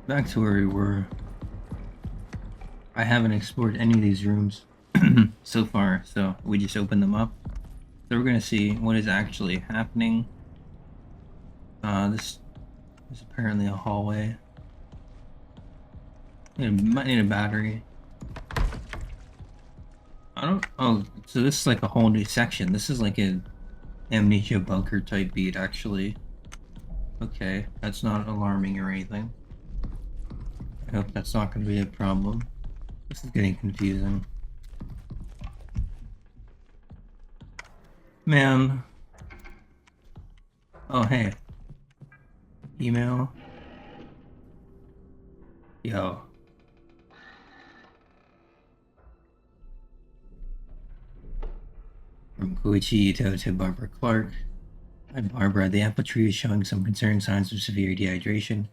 Back to where we were. I haven't explored any of these rooms so far, so we just opened them up. So we're gonna see what is actually happening. This is apparently a hallway. Might need a battery. I don't. Oh, so this is like a whole new section. This is like an Amnesia bunker type beat, actually. Okay, that's not alarming or anything. I hope that's not going to be a problem. This is getting confusing. Man. Oh, hey. Email. Yo. From Koichi Ito to Barbara Clark. Hi, Barbara. The apple tree is showing some concerning signs of severe dehydration.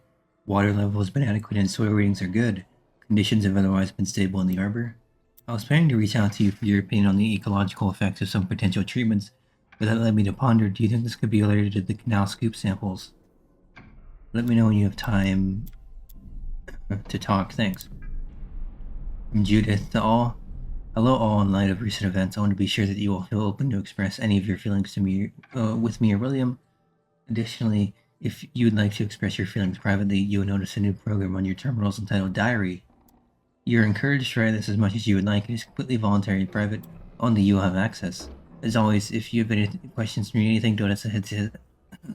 Water level has been adequate and soil readings are good. Conditions have otherwise been stable in the arbor. I was planning to reach out to you for your opinion on the ecological effects of some potential treatments, but that led me to ponder, do you think this could be related to the canal scoop samples? Let me know when you have time to talk. Thanks. From Judith to all. Hello all, in light of recent events, I want to be sure that you will feel open to express any of your feelings to me, with me or William. Additionally, if you would like to express your feelings privately, you will notice a new program on your terminals entitled Diary. You're encouraged to try this as much as you would like. It is completely voluntary and private. Only you will have access. As always, if you have any questions or anything, don't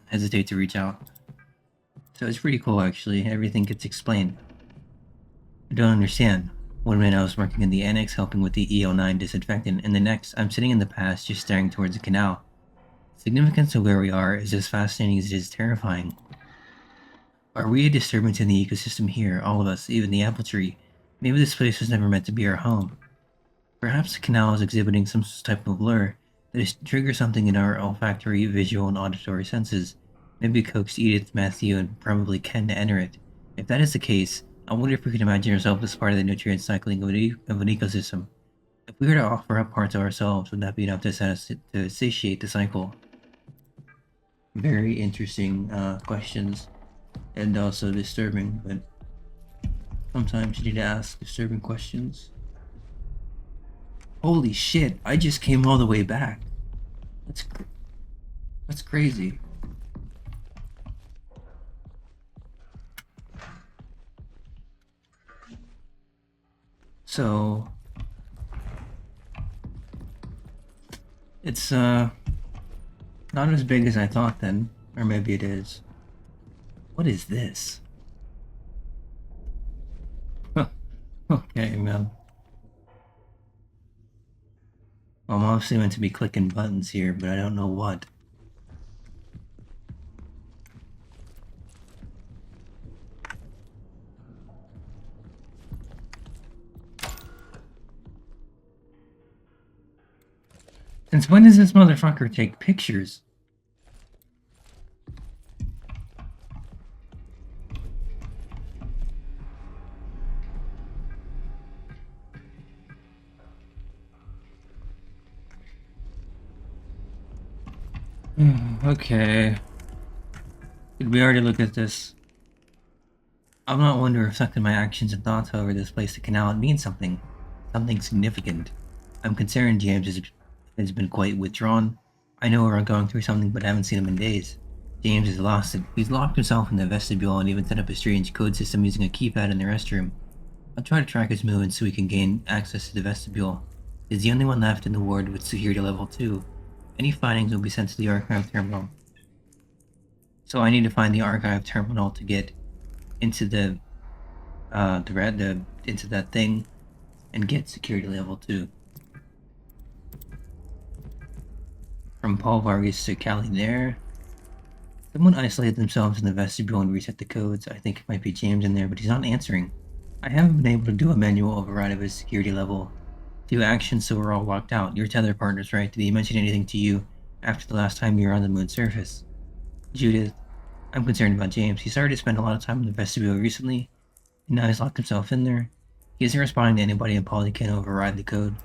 hesitate to reach out. So it's pretty cool, actually. Everything gets explained. I don't understand. One minute I was working in the annex helping with the EO9 disinfectant, and the next I'm sitting in the past just staring towards the canal. The significance of where we are is as fascinating as it is terrifying. Are we a disturbance in the ecosystem here, all of us, even the apple tree? Maybe this place was never meant to be our home. Perhaps the canal is exhibiting some type of lure that is trigger something in our olfactory, visual, and auditory senses. Maybe coaxed Edith, Matthew, and probably Ken to enter it. If that is the case, I wonder if we could imagine ourselves as part of the nutrient cycling of an ecosystem. If we were to offer up parts of ourselves, would that be enough to satiate the cycle? Very interesting questions, and also disturbing, but sometimes you need to ask disturbing questions. Holy shit, I just came all the way back. That's crazy. So it's not as big as I thought then, or maybe it is. What is this? Okay, man. Well, I'm obviously meant to be clicking buttons here, but I don't know what. Since when does this motherfucker take pictures? Okay. Did we already look at this? I'm not one to reflect on my actions and thoughts, however, this place, the canal, it means something. Something significant. I'm concerned James has been quite withdrawn. I know we're going through something, but I haven't seen him in days. James has lost it. He's locked himself in the vestibule and even set up a strange code system using a keypad in the restroom. I'll try to track his movements so we can gain access to the vestibule. He's the only one left in the ward with security level 2. Any findings will be sent to the archive terminal. So I need to find the archive terminal to get into into that thing and get security level 2. From Paul Vargas to Callie Nair. Someone isolated themselves in the vestibule and reset the codes. I think it might be James in there, but he's not answering. I haven't been able to do a manual override of his security level 2 actions, so we're all locked out. You're tether partners, right? Did he mention anything to you after the last time you were on the moon's surface? Judith, I'm concerned about James. He started to spend a lot of time in the vestibule recently, and now he's locked himself in there. He isn't responding to anybody, and Polly can't override the code.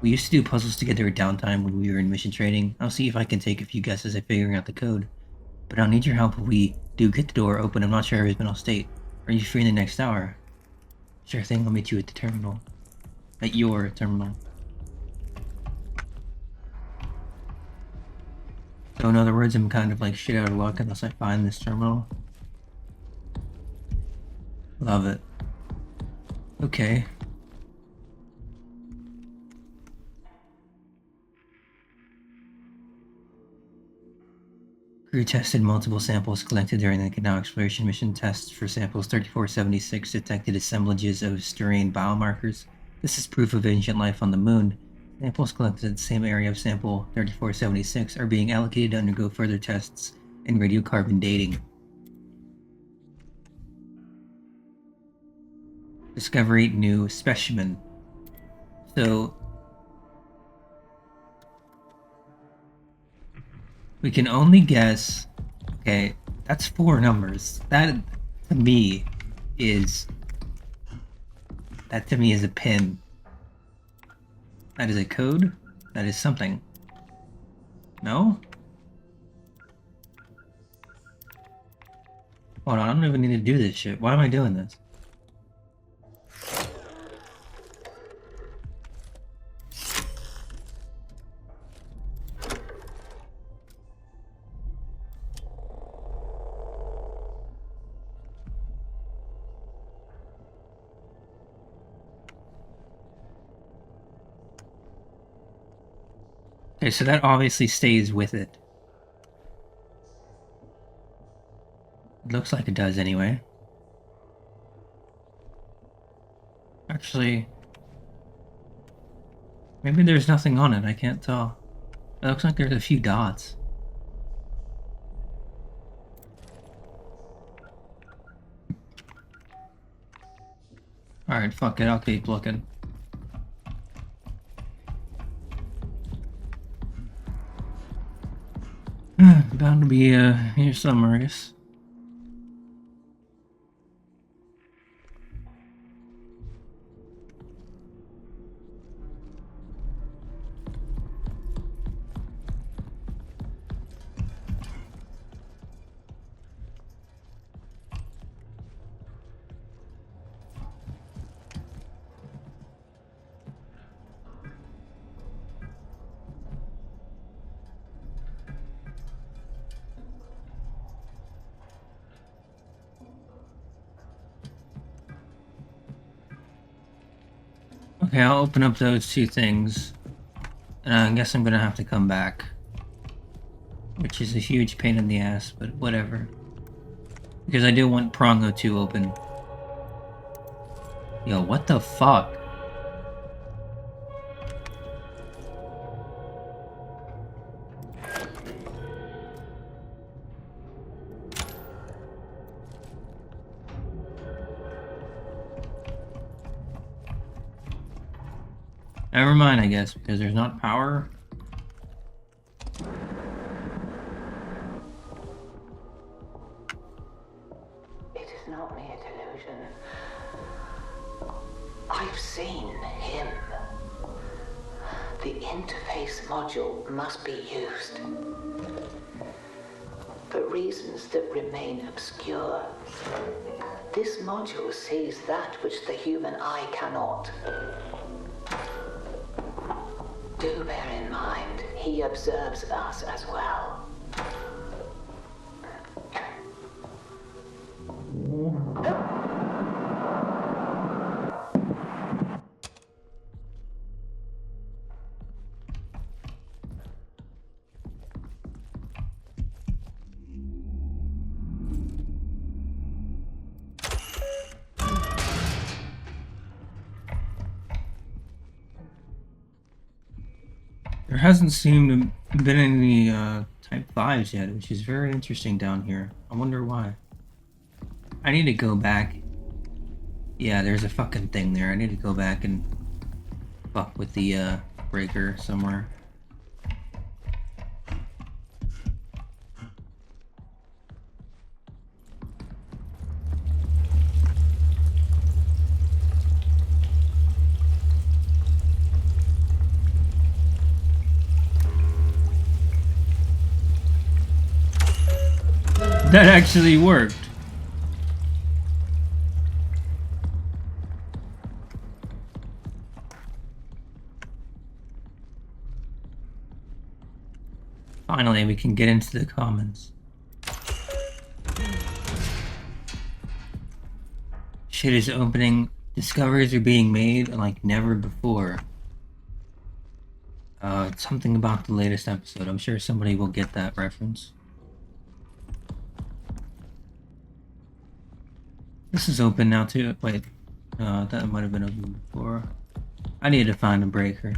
We used to do puzzles together at downtime when we were in mission training. I'll see if I can take a few guesses at figuring out the code. But I'll need your help if we do get the door open. I'm not sure of his mental state. Are you free in the next hour? Sure thing, I'll meet you at the terminal. At your terminal. So in other words, I'm kind of like shit out of luck unless I find this terminal. Love it. Okay. Crew tested multiple samples collected during the Canal Exploration mission. Tests for samples 3476 detected assemblages of Sturian biomarkers. This is proof of ancient life on the moon. Samples collected at the same area of sample 3476 are being allocated to undergo further tests and radiocarbon dating. Discovery new specimen. So we can only guess. Okay, that's 4 numbers. That to me is a pin. That is a code. That is something. No? Hold on, I don't even need to do this shit. Why am I doing this? Okay, so that obviously stays with it. It looks like it does anyway. Actually, maybe there's nothing on it, I can't tell. It looks like there's a few dots. Alright, fuck it, I'll keep looking. Bound to be here somewhere, I guess. Okay, I'll open up those 2 things. And I guess I'm gonna have to come back. Which is a huge pain in the ass, but whatever. Because I do want Prongo 2 open. Yo, what the fuck? Never mind, I guess, because there's not power. It is not mere delusion. I've seen him. The interface module must be used. For reasons that remain obscure. This module sees that which the human eye cannot. Do bear in mind, he observes us as well. There hasn't seemed to been any Type 5s yet, which is very interesting down here. I wonder why. I need to go back. Yeah, there's a fucking thing there. I need to go back and fuck with the breaker somewhere. That actually worked. Finally, we can get into the commons. Shit is opening. Discoveries are being made like never before. It's something about the latest episode. I'm sure somebody will get that reference. This is open now too. Wait, that might have been open before. I need to find a breaker.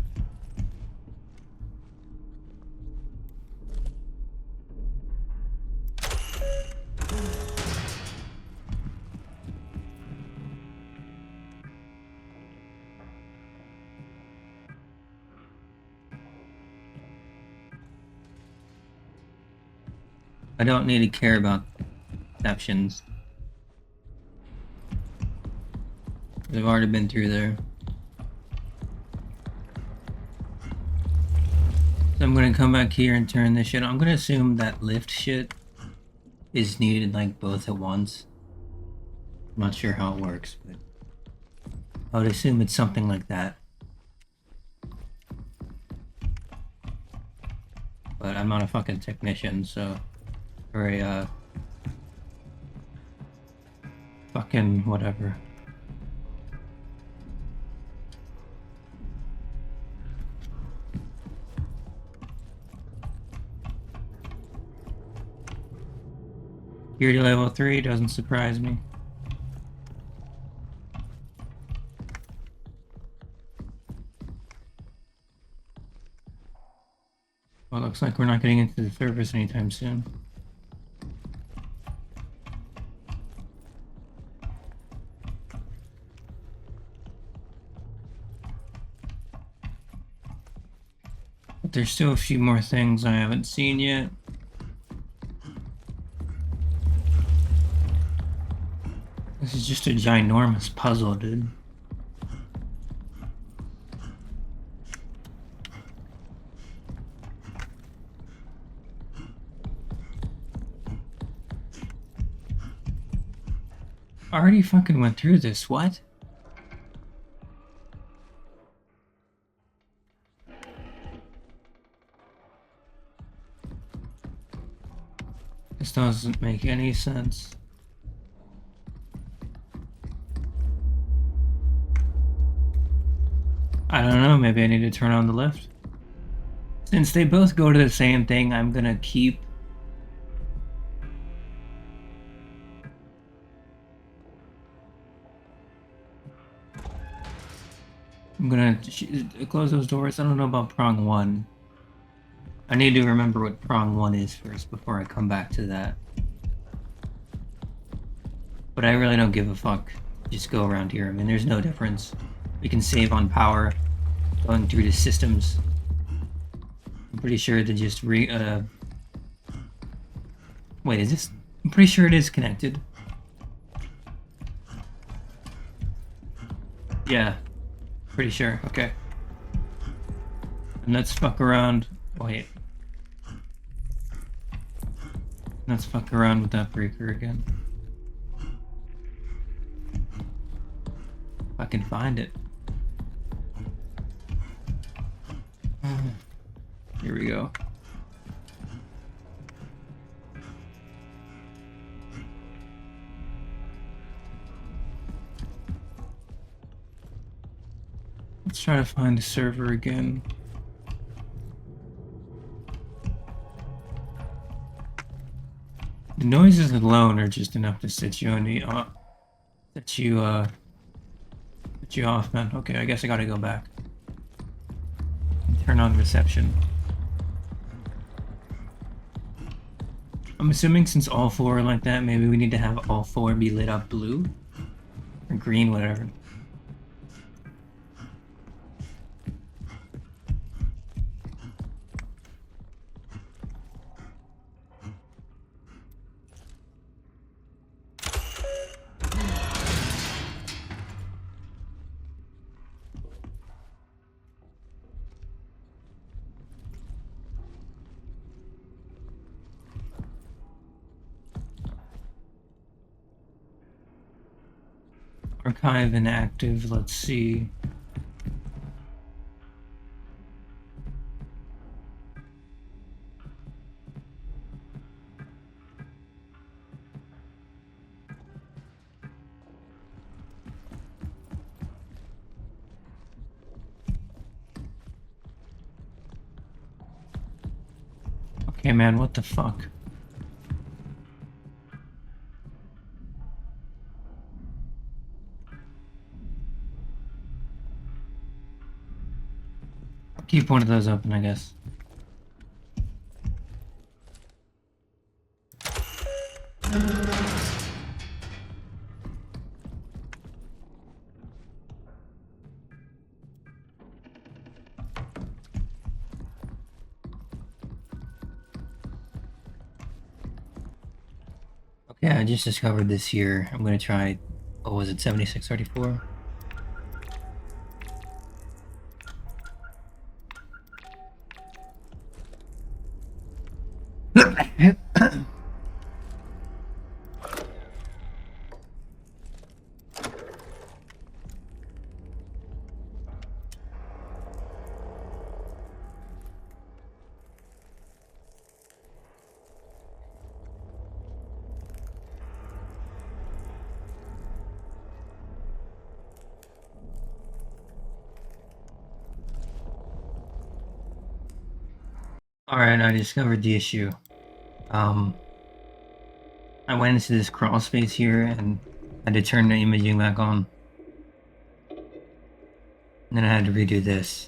I don't need to care about exceptions. I've already been through there. So I'm gonna come back here and turn this shit on. I'm gonna assume that lift shit is needed like both at once. I'm not sure how it works, but I would assume it's something like that. But I'm not a fucking technician, so... Or a, fucking whatever. Security level 3 doesn't surprise me. Well, it looks like we're not getting into the surface anytime soon. But there's still a few more things I haven't seen yet. This is just a ginormous puzzle, dude. I already fucking went through this, what? This doesn't make any sense. I don't know, maybe I need to turn on the lift. Since they both go to the same thing, I'm gonna keep... I'm gonna close those doors. I don't know about prong 1. I need to remember what prong 1 is first before I come back to that. But I really don't give a fuck. Just go around here. I mean, there's no difference. We can save on power going through the systems. I'm pretty sure to just wait, is this... I'm pretty sure it is connected. Yeah. Pretty sure. Okay. And let's fuck around. Wait. Let's fuck around with that breaker again. If I can find it. Here we go. Let's try to find the server again. The noises alone are just enough to set you on the set you off, man. Okay, I guess I gotta go back. Turn on reception. I'm assuming since all 4 are like that, maybe we need to have all 4 be lit up blue or green, whatever. Archive inactive, let's see. Okay, man, what the fuck? Keep one of those open, I guess. Okay, I just discovered this here. I'm gonna try, what was it, 7634? Alright, I discovered the issue. I went into this crawl space here and had to turn the imaging back on. And then I had to redo this.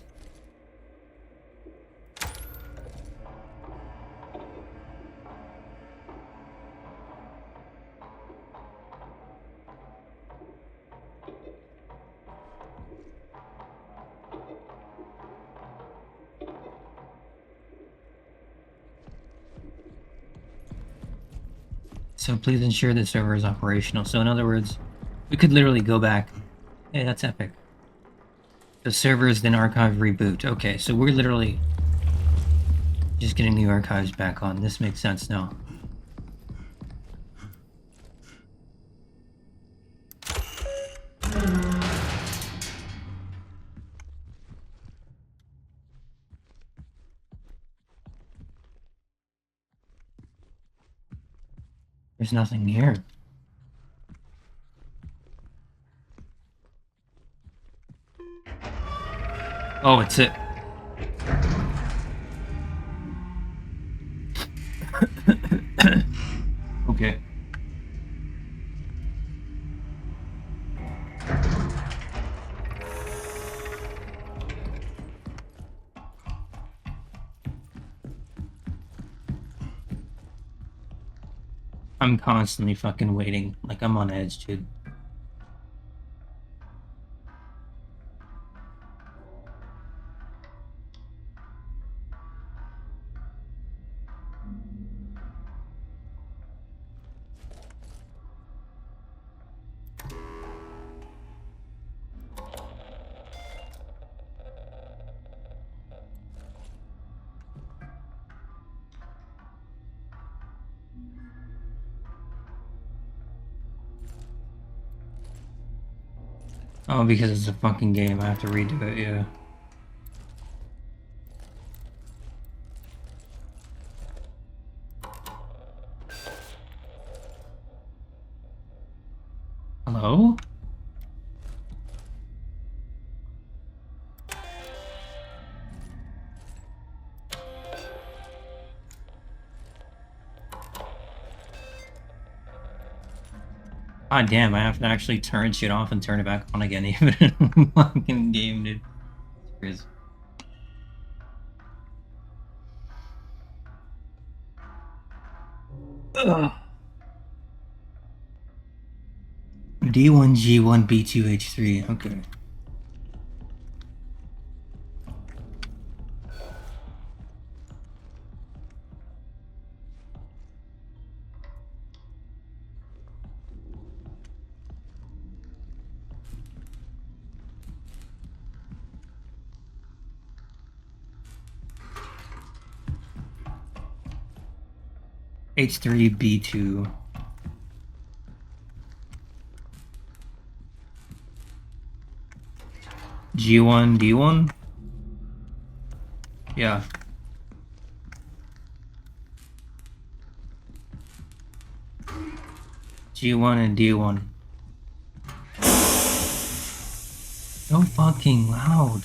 So please ensure the server is operational. So in other words, we could literally go back. Hey, that's epic. The servers, then archive, reboot. Okay, so we're literally just getting the archives back on. This makes sense now. There's nothing here. Oh, it's it. Okay. I'm constantly fucking waiting. Like, I'm on edge, dude. Oh, because it's a fucking game. I have to redo it, yeah. Hello? God damn, I have to actually turn shit off and turn it back on again, even in a fucking game, dude. It's crazy. Ugh. D1G1B2H3, okay. H3B2. G1, D1? Yeah. G1 and D1. So fucking loud.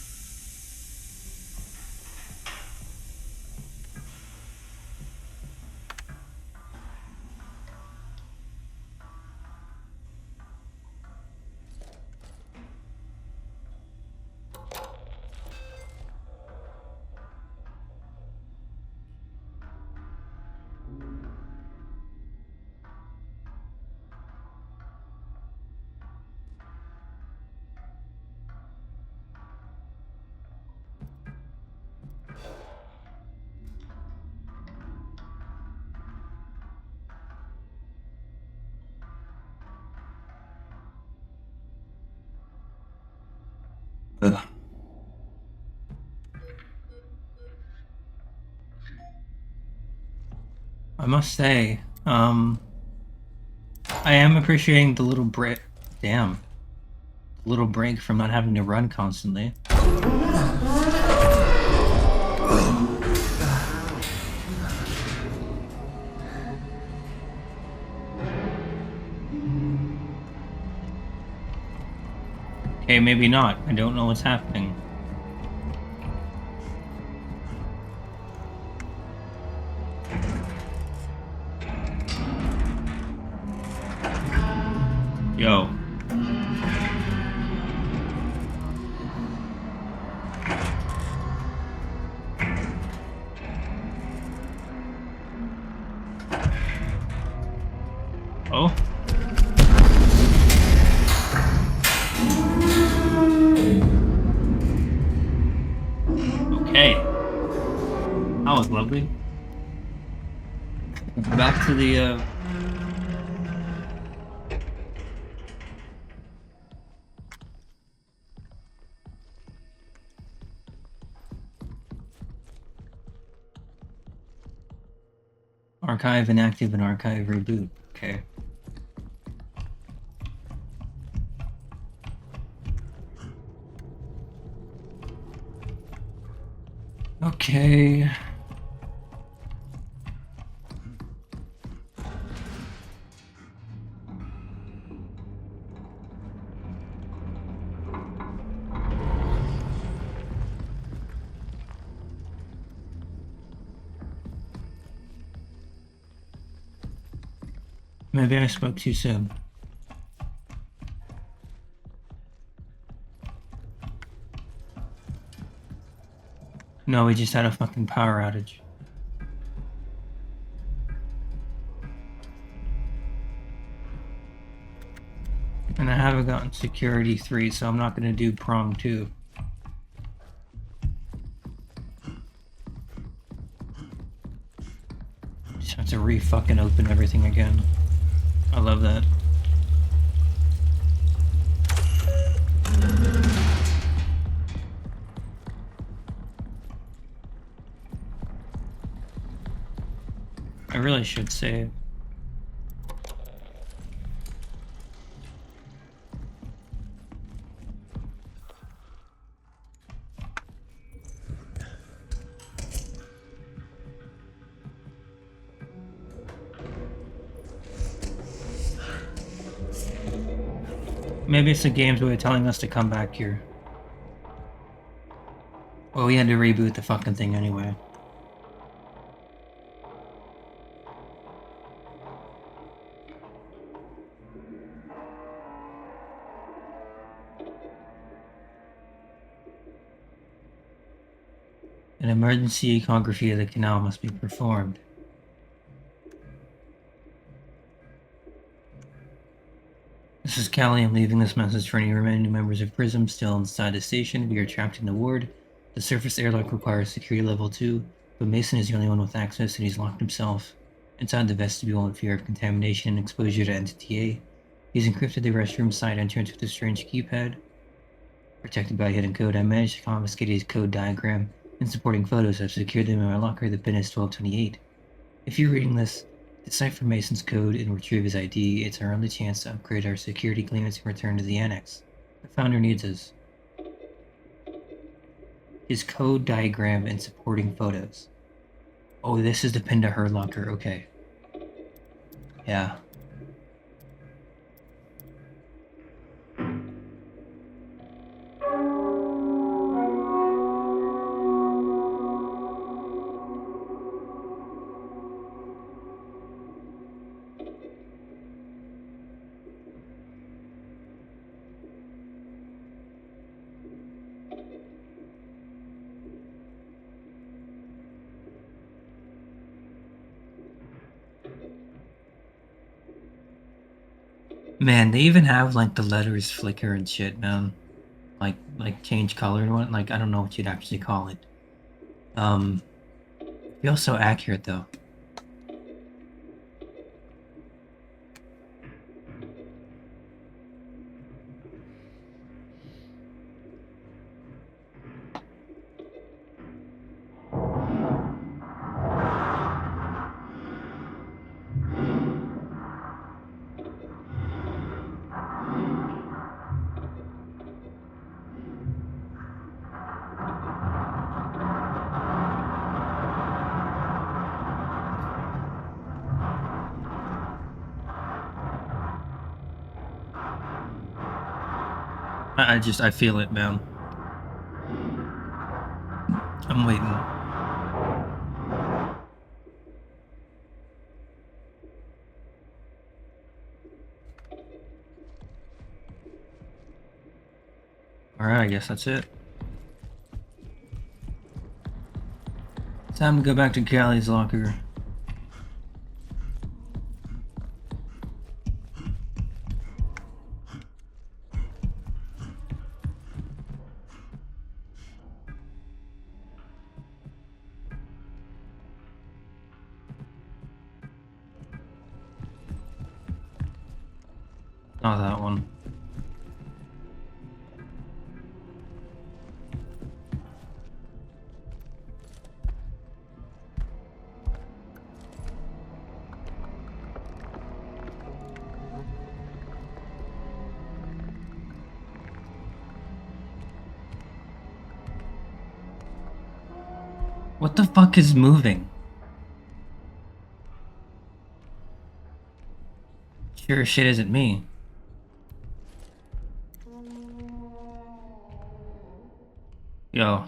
I must say, I am appreciating the little break. Damn. The little break from not having to run constantly. Okay, maybe not. I don't know what's happening. Yo. Oh? Okay. That was lovely. Back to the, archive inactive and archive reboot. Okay. Okay. Maybe I spoke too soon. No, we just had a fucking power outage. And I haven't gotten security 3, so I'm not gonna do prong 2. Just have to re-fucking open everything again. I love that. I really should save. Maybe it's the game's way of telling us to come back here. Well, we had to reboot the fucking thing anyway. An emergency ecography of the canal must be performed. This is Callie. I'm leaving this message for any remaining members of PRISM still inside the station. We are trapped in the ward. The surface airlock requires security level 2, but Mason is the only one with access and he's locked himself inside the vestibule in fear of contamination and exposure to Entity A. He's encrypted the restroom side entrance with a strange keypad. Protected by a hidden code, I managed to confiscate his code diagram and supporting photos. I've secured them in my locker. The pin is 1228. If you're reading this, decipher Mason's code and retrieve his ID. It's our only chance to upgrade our security clearance and return to the annex. The founder needs us. His code diagram and supporting photos. Oh, this is the pin to her locker. Okay. Yeah. Man, they even have like the letters flicker and shit, man. Like change color and what? Like I don't know what you'd actually call it. Feels so accurate though. I feel it, man. I'm waiting. Alright, I guess that's it. Time to go back to Callie's locker. Not that one. What the fuck is moving? Sure as shit isn't me. Yo.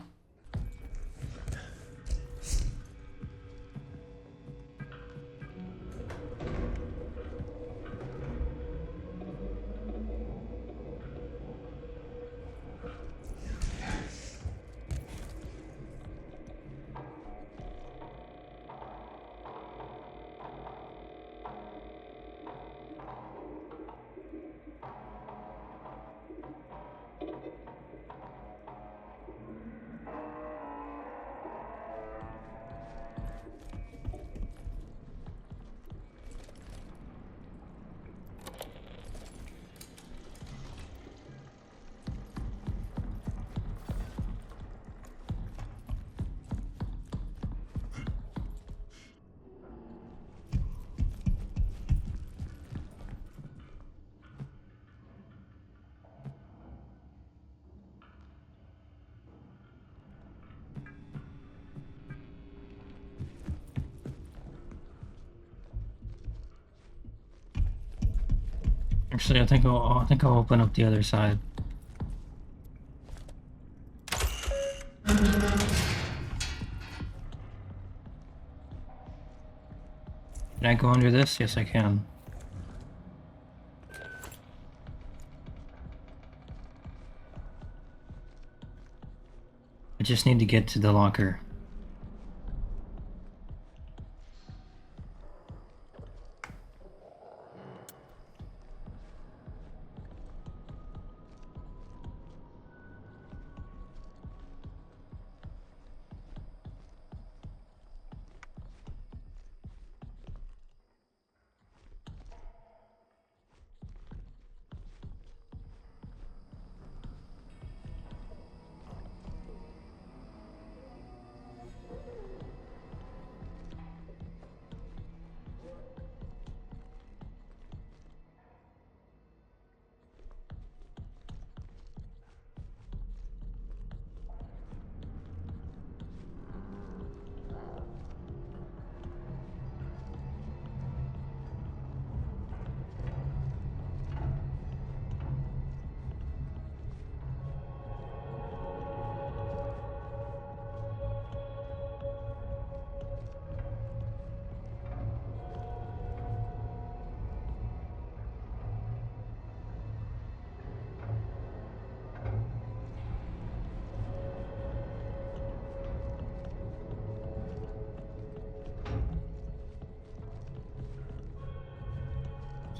Actually, I think I'll open up the other side. Can I go under this? Yes, I can. I just need to get to the locker.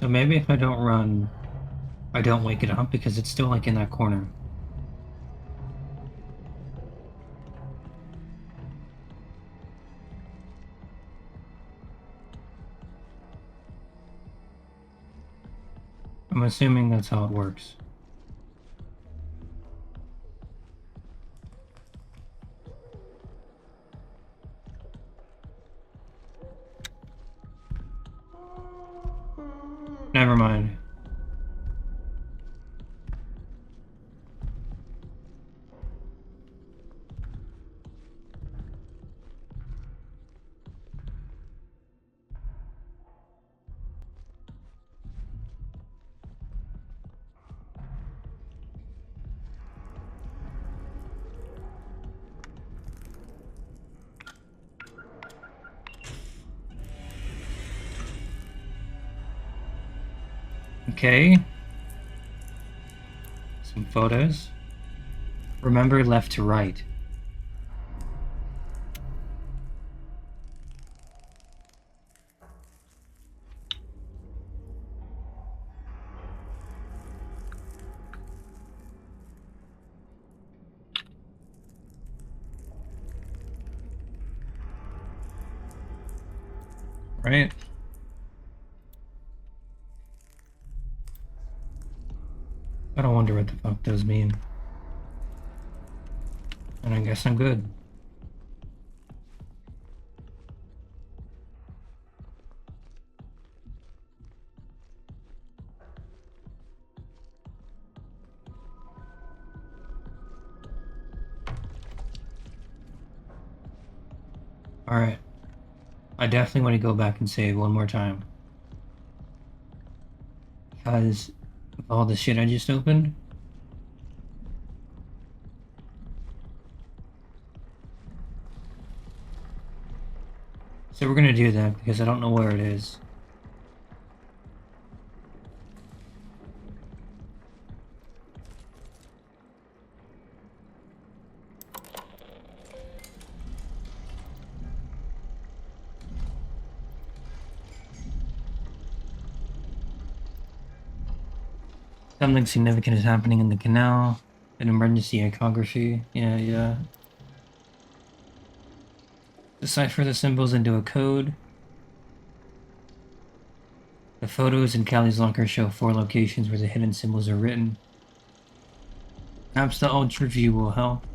So maybe if I don't run, I don't wake it up because it's still like in that corner. I'm assuming that's how it works. Never mind. Okay. Some photos. Remember left to right. Right? I don't wonder what the fuck those mean. And I guess I'm good. Alright. I definitely want to go back and save one more time. Because of all the shit I just opened. So we're gonna do that because I don't know where it is. Something significant is happening in the canal. An emergency echography. Yeah. Decipher the symbols into a code. The photos in Callie's locker show 4 locations where the hidden symbols are written. Perhaps the ultra view will help.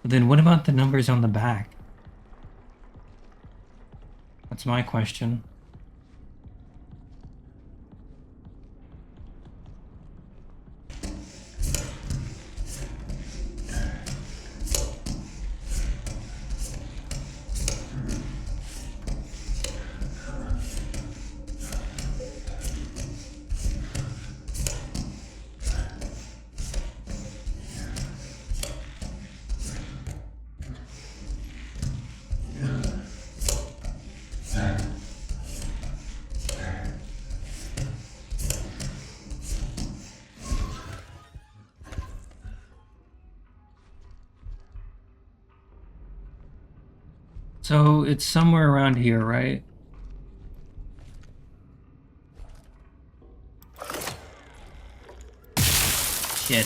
But then what about the numbers on the back? That's my question. So it's somewhere around here, right? Shit.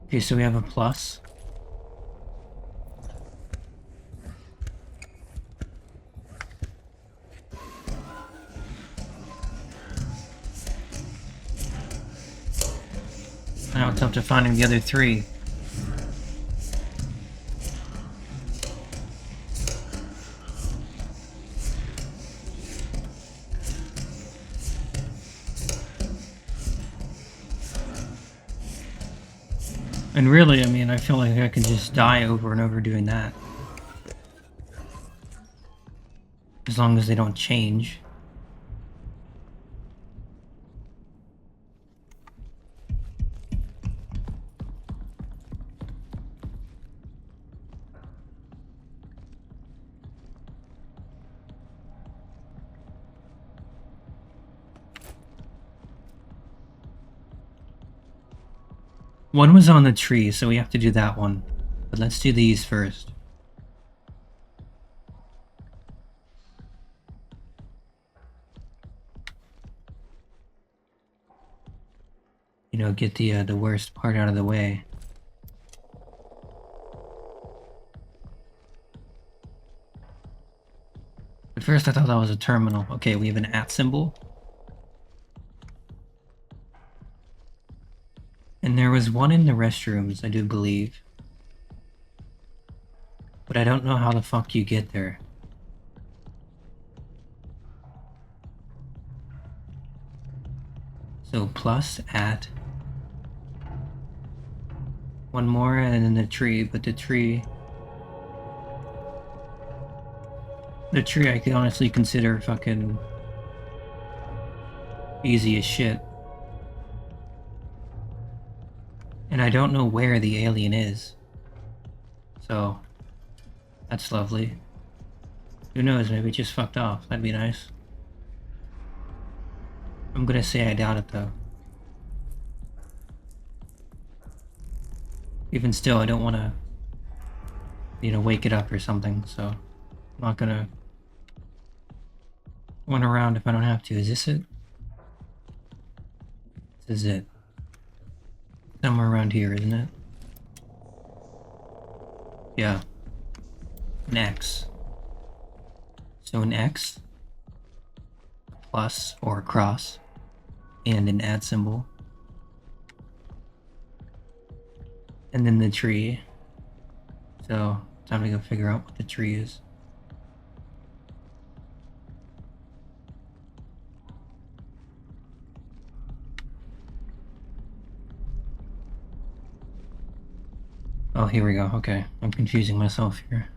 Okay, so we have a plus. Now it's up to finding the other 3. And really, I mean, I feel like I could just die over and over doing that. As long as they don't change. One was on the tree, so we have to do that one. But let's do these first. You know, get the worst part out of the way. At first I thought that was a terminal. Okay, we have an @ symbol. And there was one in the restrooms, I do believe. But I don't know how the fuck you get there. So plus @ one more and then the tree, but the tree... The tree I could honestly consider fucking easy as shit. And I don't know where the alien is. So, that's lovely. Who knows, maybe it just fucked off. That'd be nice. I'm gonna say I doubt it though. Even still, I don't wanna, wake it up or something, so I'm not gonna run around if I don't have to. Is this it? This is it. Somewhere around here, isn't it? Yeah. An X. So an X, a plus or a cross, and an @ symbol. And then the tree. So, time to go figure out what the tree is. Oh, here we go. Okay, I'm confusing myself here.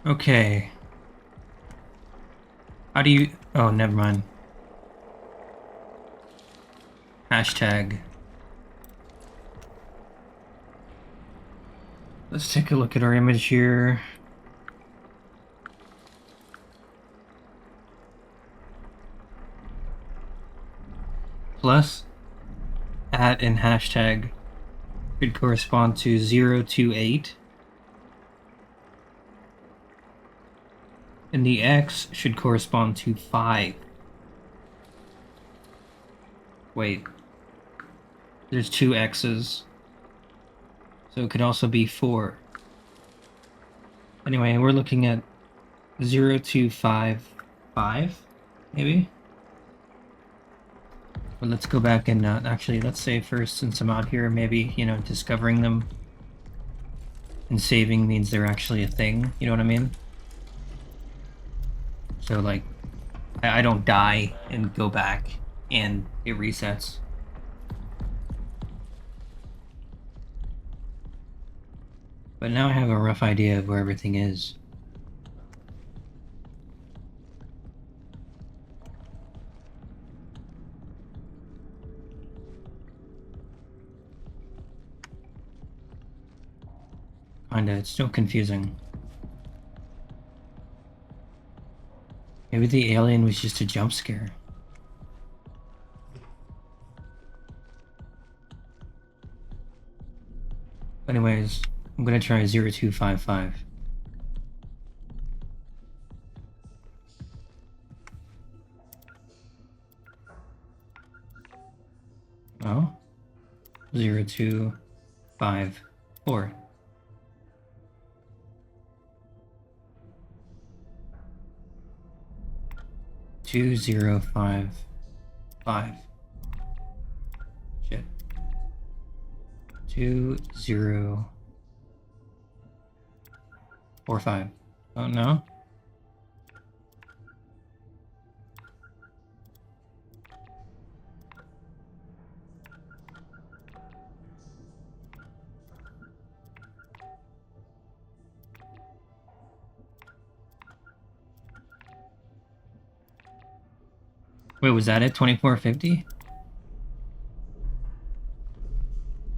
Okay. How do you... Oh, never mind. Hashtag. Let's take a look at our image here. Plus, @ and hashtag should correspond to 028. And the X should correspond to 5. Wait. There's 2 X's. So it could also be 4. Anyway, we're looking at 0255, maybe? But let's go back and actually, let's say first, since I'm out here, maybe, discovering them and saving means they're actually a thing. You know what I mean? So, like, I don't die and go back and it resets. But now I have a rough idea of where everything is. Kinda, it's still confusing. Maybe the alien was just a jump scare. Anyways, I'm gonna try 0255. Oh? 0254. Two 055. Shit. 2045. Oh no. Wait, was that it? 2450?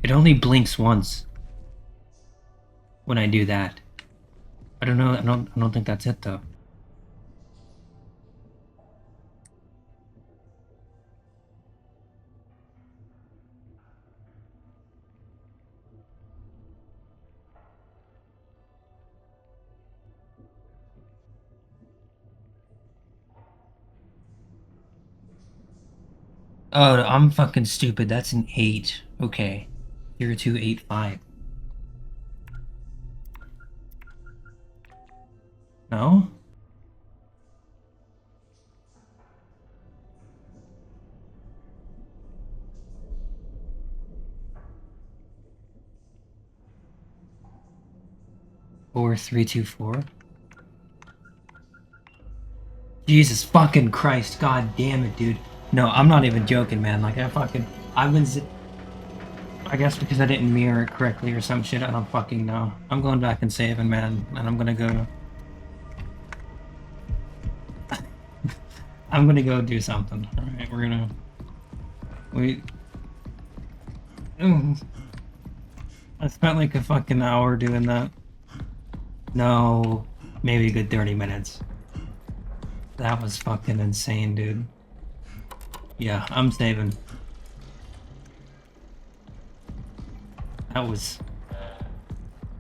It only blinks once when I do that. I don't know. I don't think that's it though. Oh, I'm fucking stupid. That's an 8. Okay. 0285. No? Or 324. Jesus fucking Christ. God damn it, dude. No, I'm not even joking, man. Like, I've been I guess because I didn't mirror it correctly or some shit. I don't fucking know. I'm going back and saving, man, and I'm gonna go. I'm gonna go do something. All right, we're gonna wait. I spent like a fucking hour doing that. No, maybe a good 30 minutes. That was fucking insane, dude. Yeah, I'm saving. That was...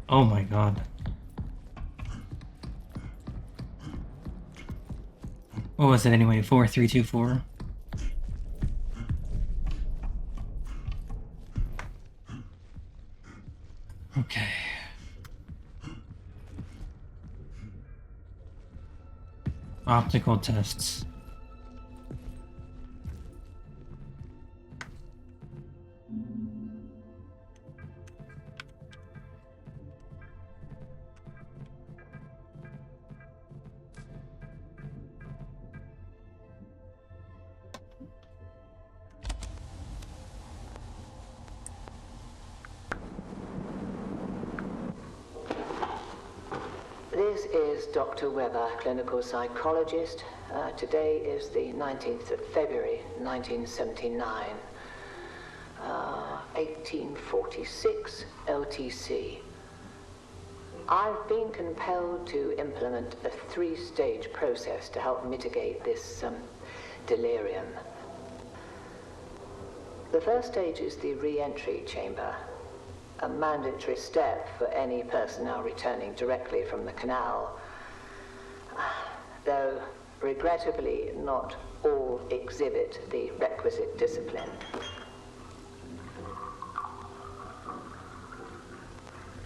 Oh my god. What was it anyway? 4324? Okay. Optical tests. This is Dr. Weber, clinical psychologist. Today is the 19th of February, 1979. 1846 LTC. I've been compelled to implement a 3-stage process to help mitigate this delirium. The first stage is the re-entry chamber, a mandatory step for any personnel returning directly from the canal, though regrettably not all exhibit the requisite discipline.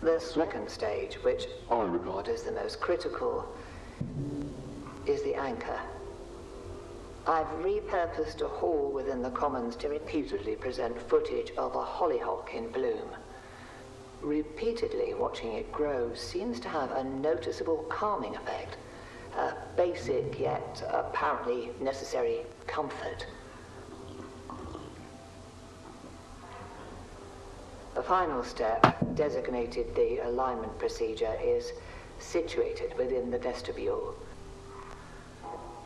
The second stage, which I regard as the most critical, is the anchor. I've repurposed a hall within the Commons to repeatedly present footage of a hollyhock in bloom. Repeatedly watching it grow seems to have a noticeable calming effect, a basic yet apparently necessary comfort. The final step, designated the alignment procedure, is situated within the vestibule.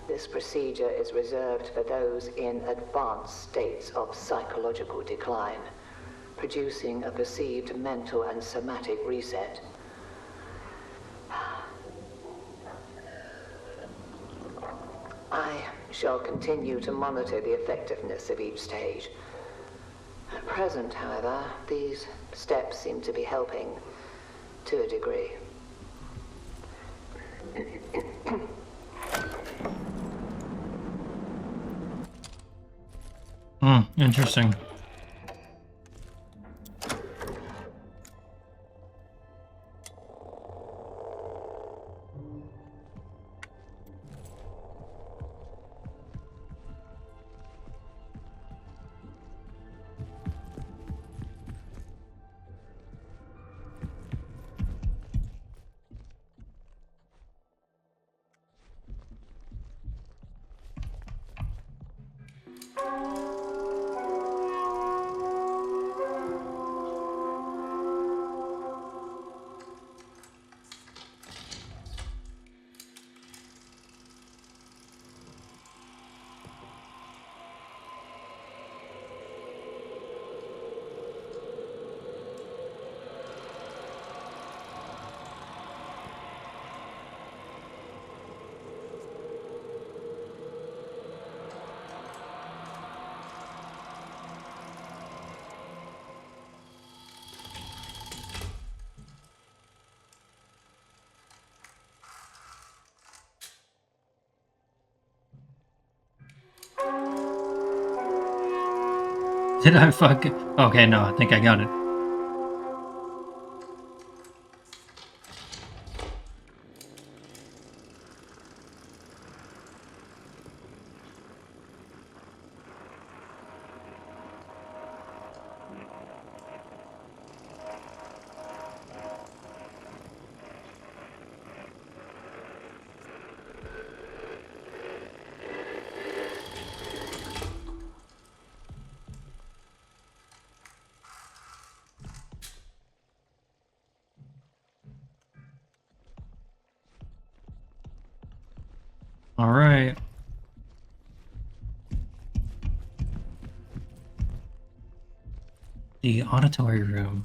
This procedure is reserved for those in advanced states of psychological decline, producing a perceived mental and somatic reset. I shall continue to monitor the effectiveness of each stage. At present, however, these steps seem to be helping to a degree. Interesting. Did I fuck it? Okay, no, I think I got it. Alright. The auditory room.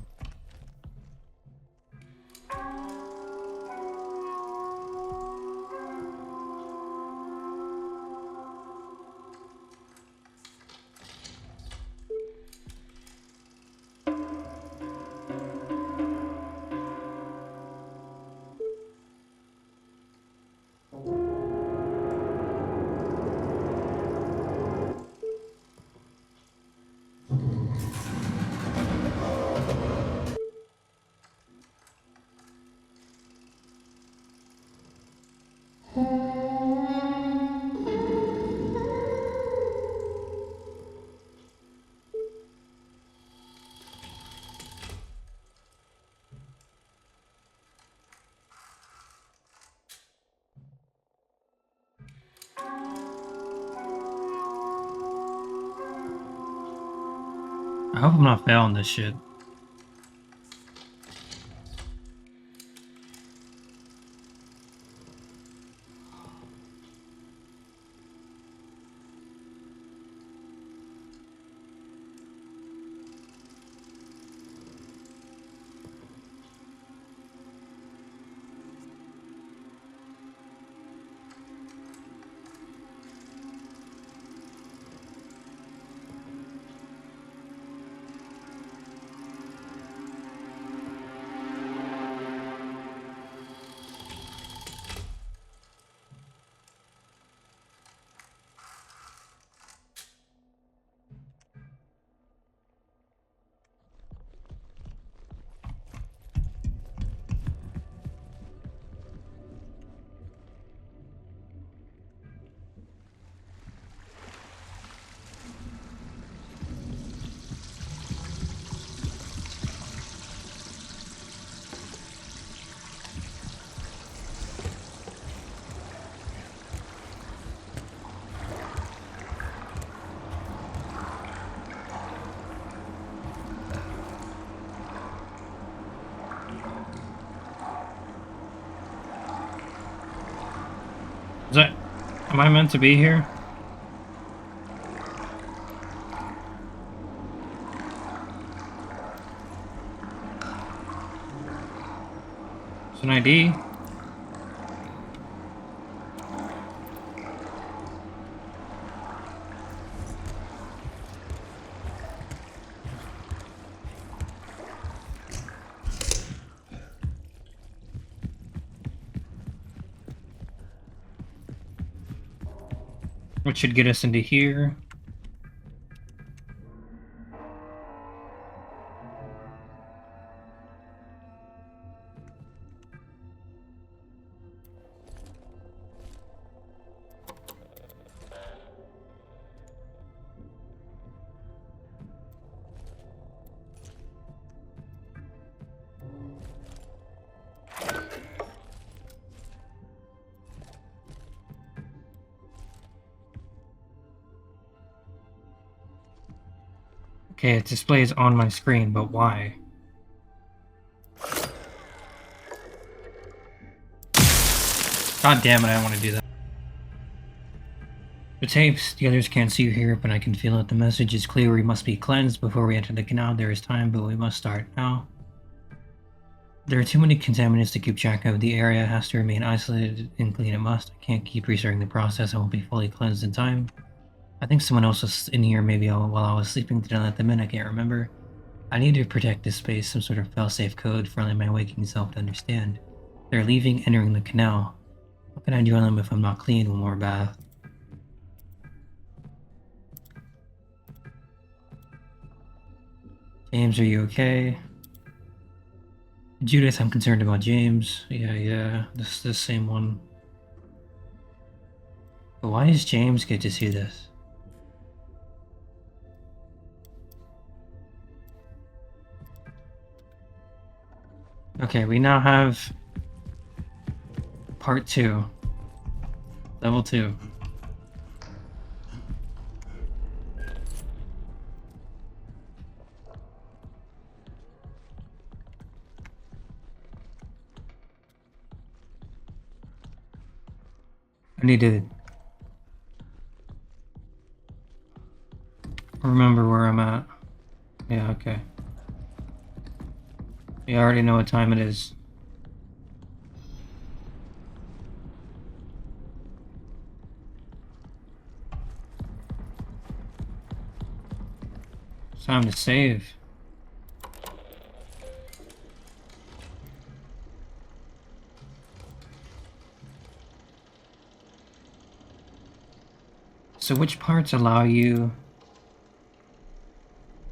I hope I'm not failing this shit. Is that... Am I meant to be here? It's an ID. Which should get us into here. Okay, it displays on my screen, but why? God damn it, I don't want to do that. The tapes, the others can't see or hear it, but I can feel it. The message is clear. We must be cleansed before we enter the canal. There is time, but we must start now. There are too many contaminants to keep track of. The area has to remain isolated and clean. It must. I can't keep restarting the process. I won't be fully cleansed in time. I think someone else was in here maybe while I was sleeping. Did I let them in? I can't remember. I need to protect this space, some sort of failsafe code for only my waking self to understand. They're leaving, entering the canal. What can I do on them if I'm not clean? One more bath. James, are you okay? Judith, I'm concerned about James. Yeah, this is the same one. But why does James get to see this? Okay, we now have part 2. Level 2. I need to remember where I'm at. Yeah, okay. Yeah, I already know what time it is. It's time to save. So which parts allow you...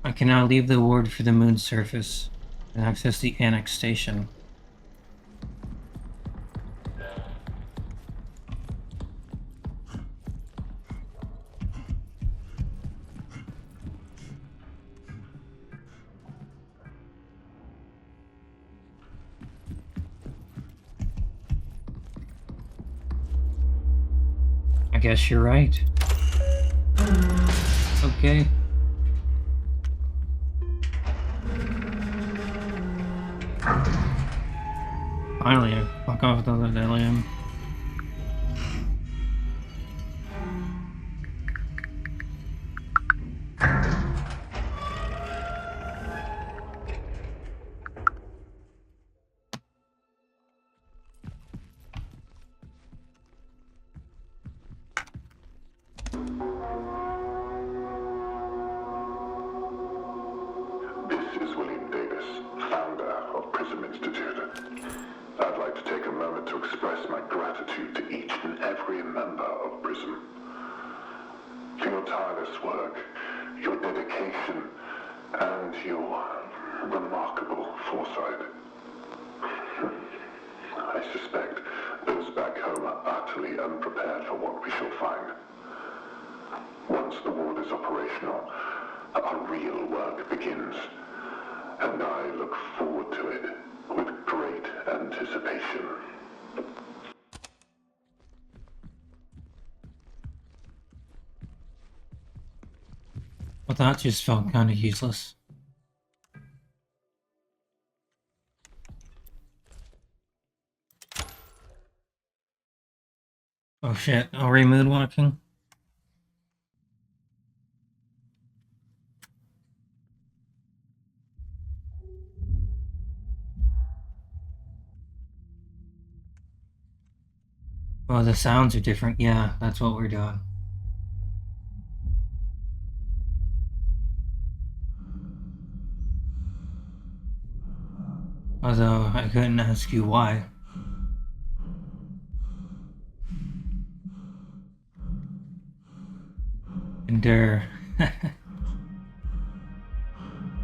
I can now leave the ward for the moon's surface and access the annex station. I guess you're right. Okay. Finally, I fuck off with all that alien. This is William Davis, founder of Prism Institute. I'd like to take a moment to express my gratitude to each and every member of Prism. For your tireless work, your dedication, and your remarkable foresight. I suspect those back home are utterly unprepared for what we shall find. Once the ward is operational, our real work begins, and I look forward to it with great anticipation. Well, that just felt kind of useless. Oh shit, already moonwalking? Oh, the sounds are different. Yeah, that's what we're doing. Although, I couldn't ask you why. Endure.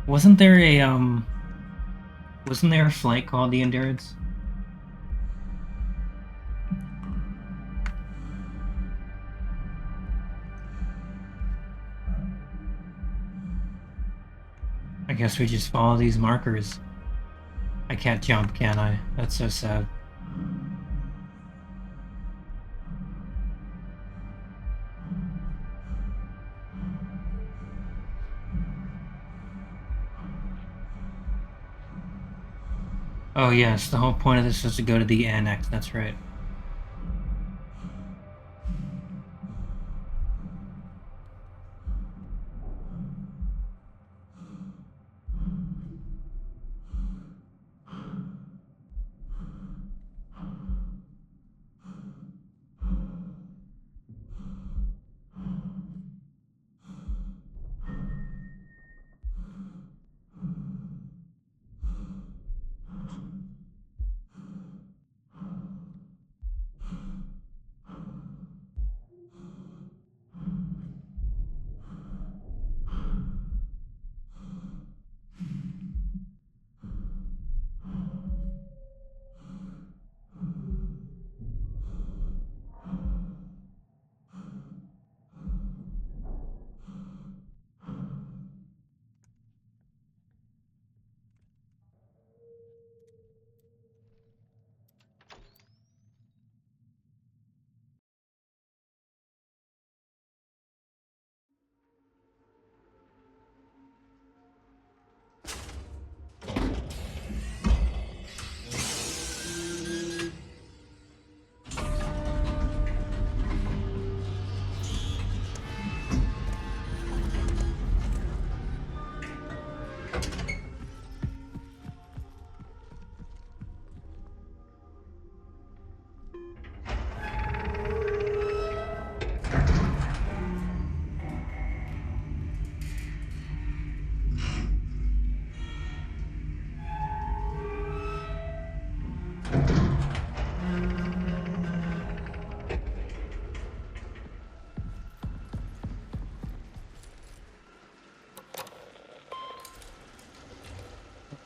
Wasn't there a flight called the Endurance? I guess we just follow these markers. I can't jump, can I? That's so sad. Oh yes, the whole point of this was to go to the annex, that's right.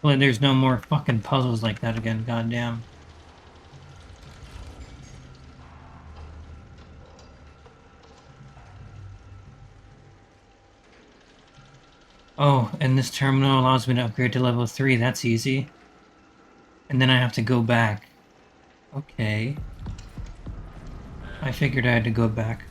Hopefully there's no more fucking puzzles like that again, goddamn. Oh, and this terminal allows me to upgrade to level 3, that's easy. And then I have to go back. Okay. I figured I had to go back.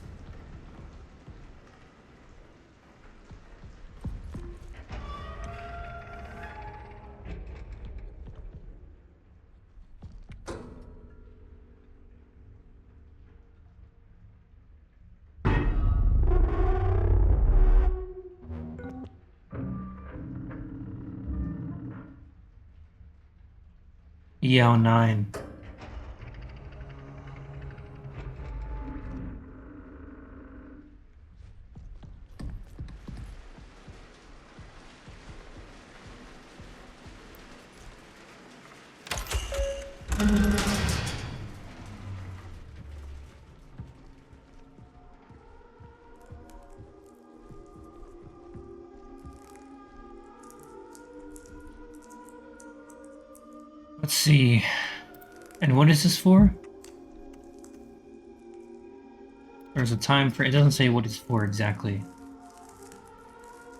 EL 9. Let's see. And what is this for? There's a time for it. Doesn't say what it's for exactly.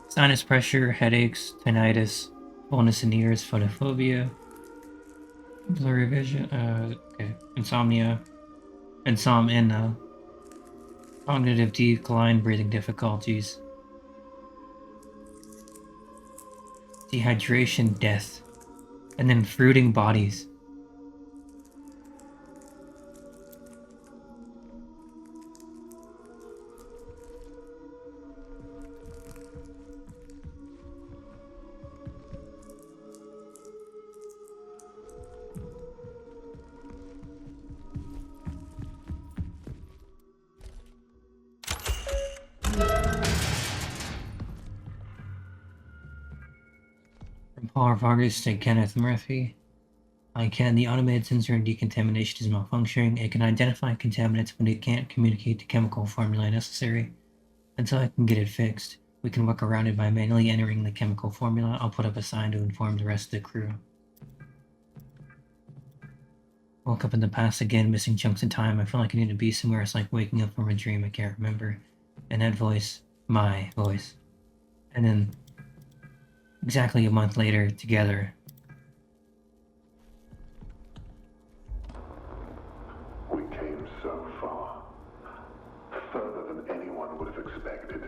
Sinus pressure, headaches, tinnitus, fullness in ears, photophobia, blurry vision, okay, insomnia, insomnia, cognitive decline, breathing difficulties, dehydration, death, and then fruiting bodies. From Paul Vargas to Kenneth Murphy. The automated sensor and decontamination is malfunctioning. It can identify contaminants, but it can't communicate the chemical formula necessary. Until I can get it fixed, we can work around it by manually entering the chemical formula. I'll put up a sign to inform the rest of the crew. Woke up in the past again, missing chunks of time. I feel like I need to be somewhere. It's like waking up from a dream I can't remember. And that voice, my voice. And then, exactly a month later, together. We came so far. Further than anyone would have expected.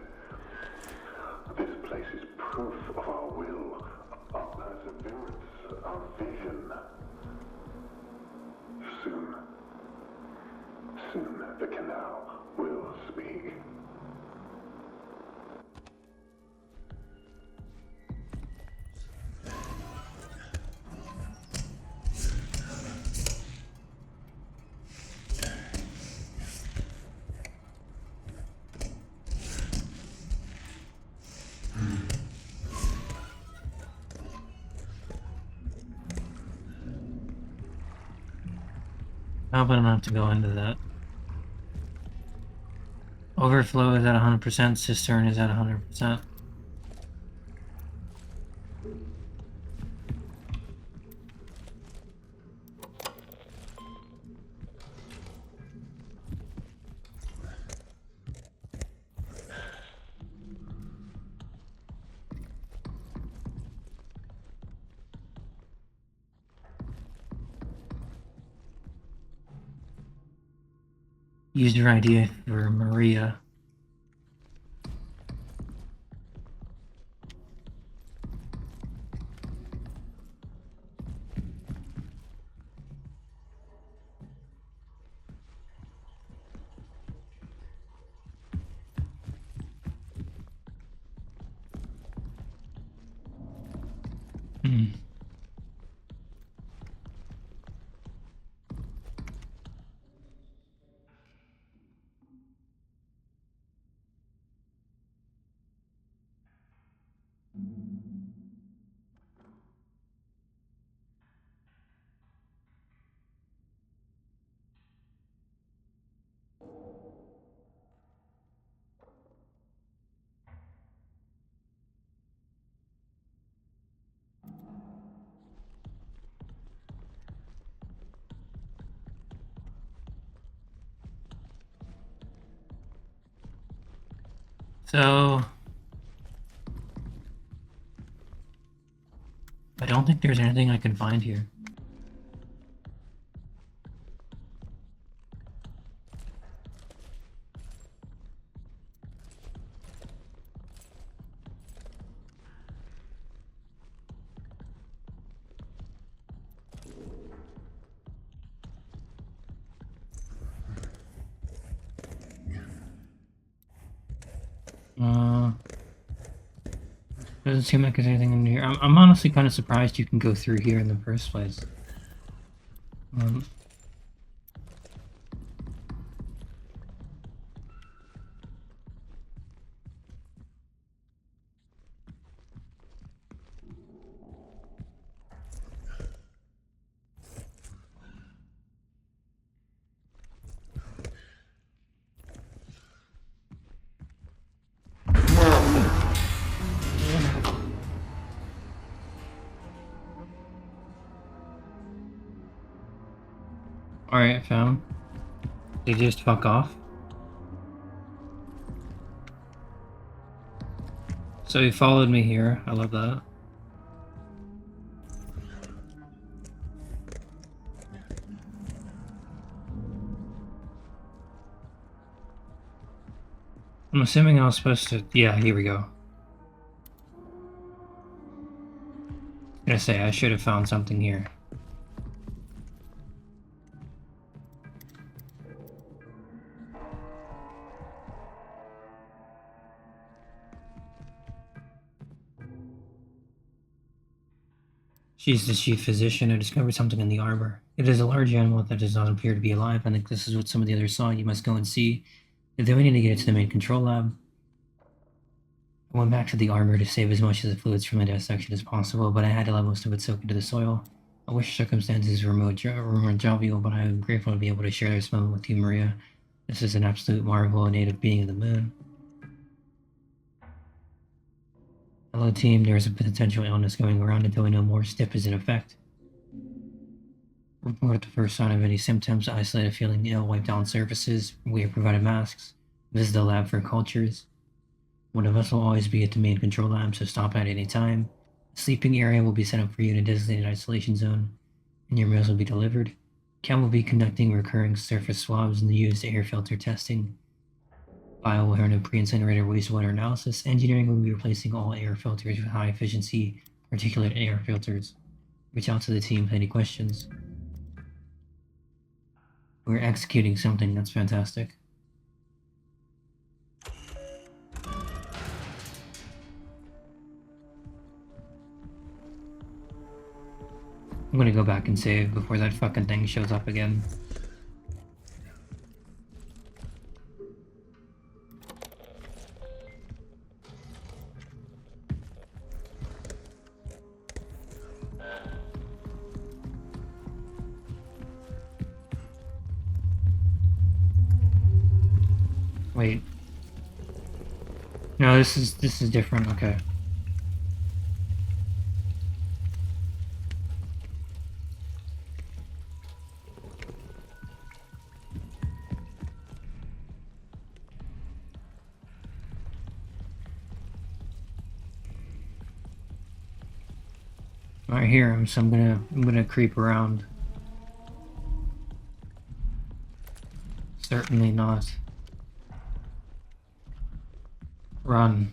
This place is proof of our will, our perseverance, our vision. Soon the canal will speak. I hope I don't have to go into that. Overflow is at 100%, cistern is at 100%. User ID for Maria. Hmm. So I don't think there's anything I can find here. Doesn't seem like there's anything in here. I'm honestly kind of surprised you can go through here in the first place. Alright, fam. Did you just fuck off? So he followed me here. I love that. I'm assuming I was supposed to... Yeah, here we go. I was gonna say, I should have found something here. She's the chief physician who discovered something in the arbor. It is a large animal that does not appear to be alive. I think this is what some of the others saw. You must go and see. Then we need to get it to the main control lab. I went back to the arbor to save as much of the fluids from the dissection as possible, but I had to let most of it soak into the soil. I wish circumstances were more jovial, but I am grateful to be able to share this moment with you, Maria. This is an absolute marvel, a native being of the moon. Hello, team. There is a potential illness going around until we know more. STIP is in effect. Report the first sign of any symptoms. Isolated feeling ill. Wipe down surfaces. We have provided masks. Visit the lab for cultures. One of us will always be at the main control lab, so stop at any time. A sleeping area will be set up for you in a designated isolation zone, and your meals will be delivered. Cam will be conducting recurring surface swabs and the used air filter testing. Bio will handle pre-incinerator wastewater analysis. Engineering will be replacing all air filters with high-efficiency particulate air filters. Reach out to the team with any questions. We're executing something that's fantastic. I'm gonna go back and save before that fucking thing shows up again. Wait. No, this is different. Okay. I hear him, so I'm gonna creep around. Certainly not. Run.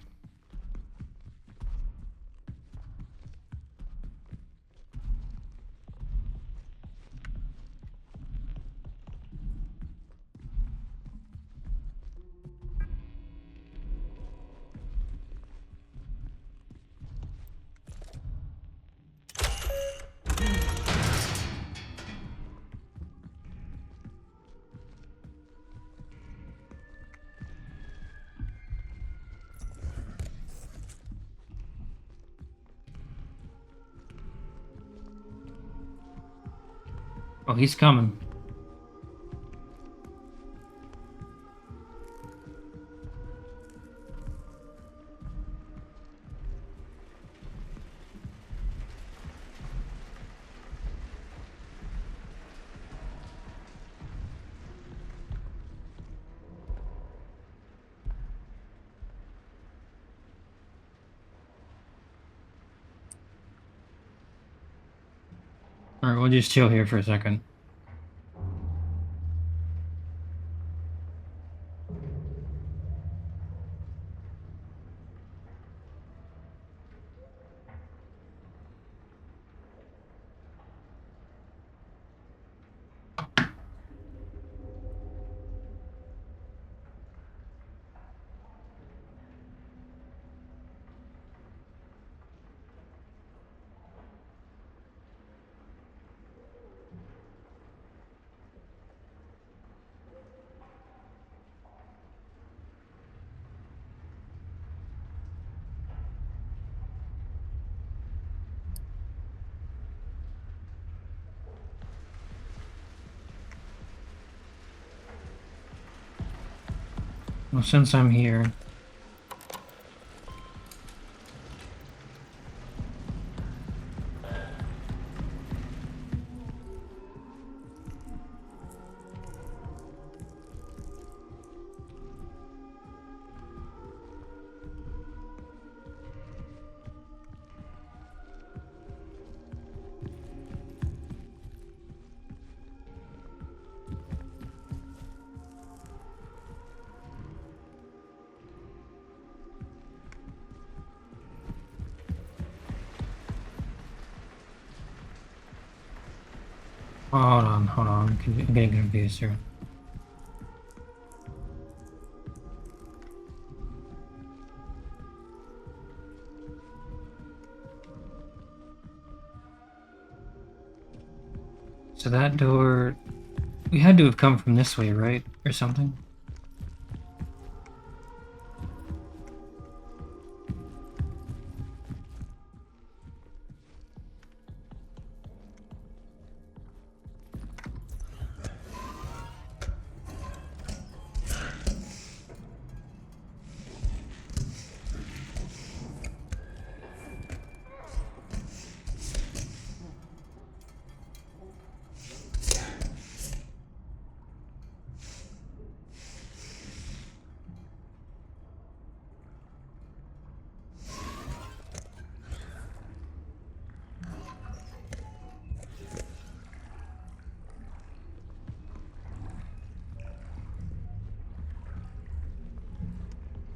Oh, he's coming. Alright, we'll just chill here for a second. Well, since I'm here... Hold on. I'm getting confused here. So that door... We had to have come from this way, right? Or something?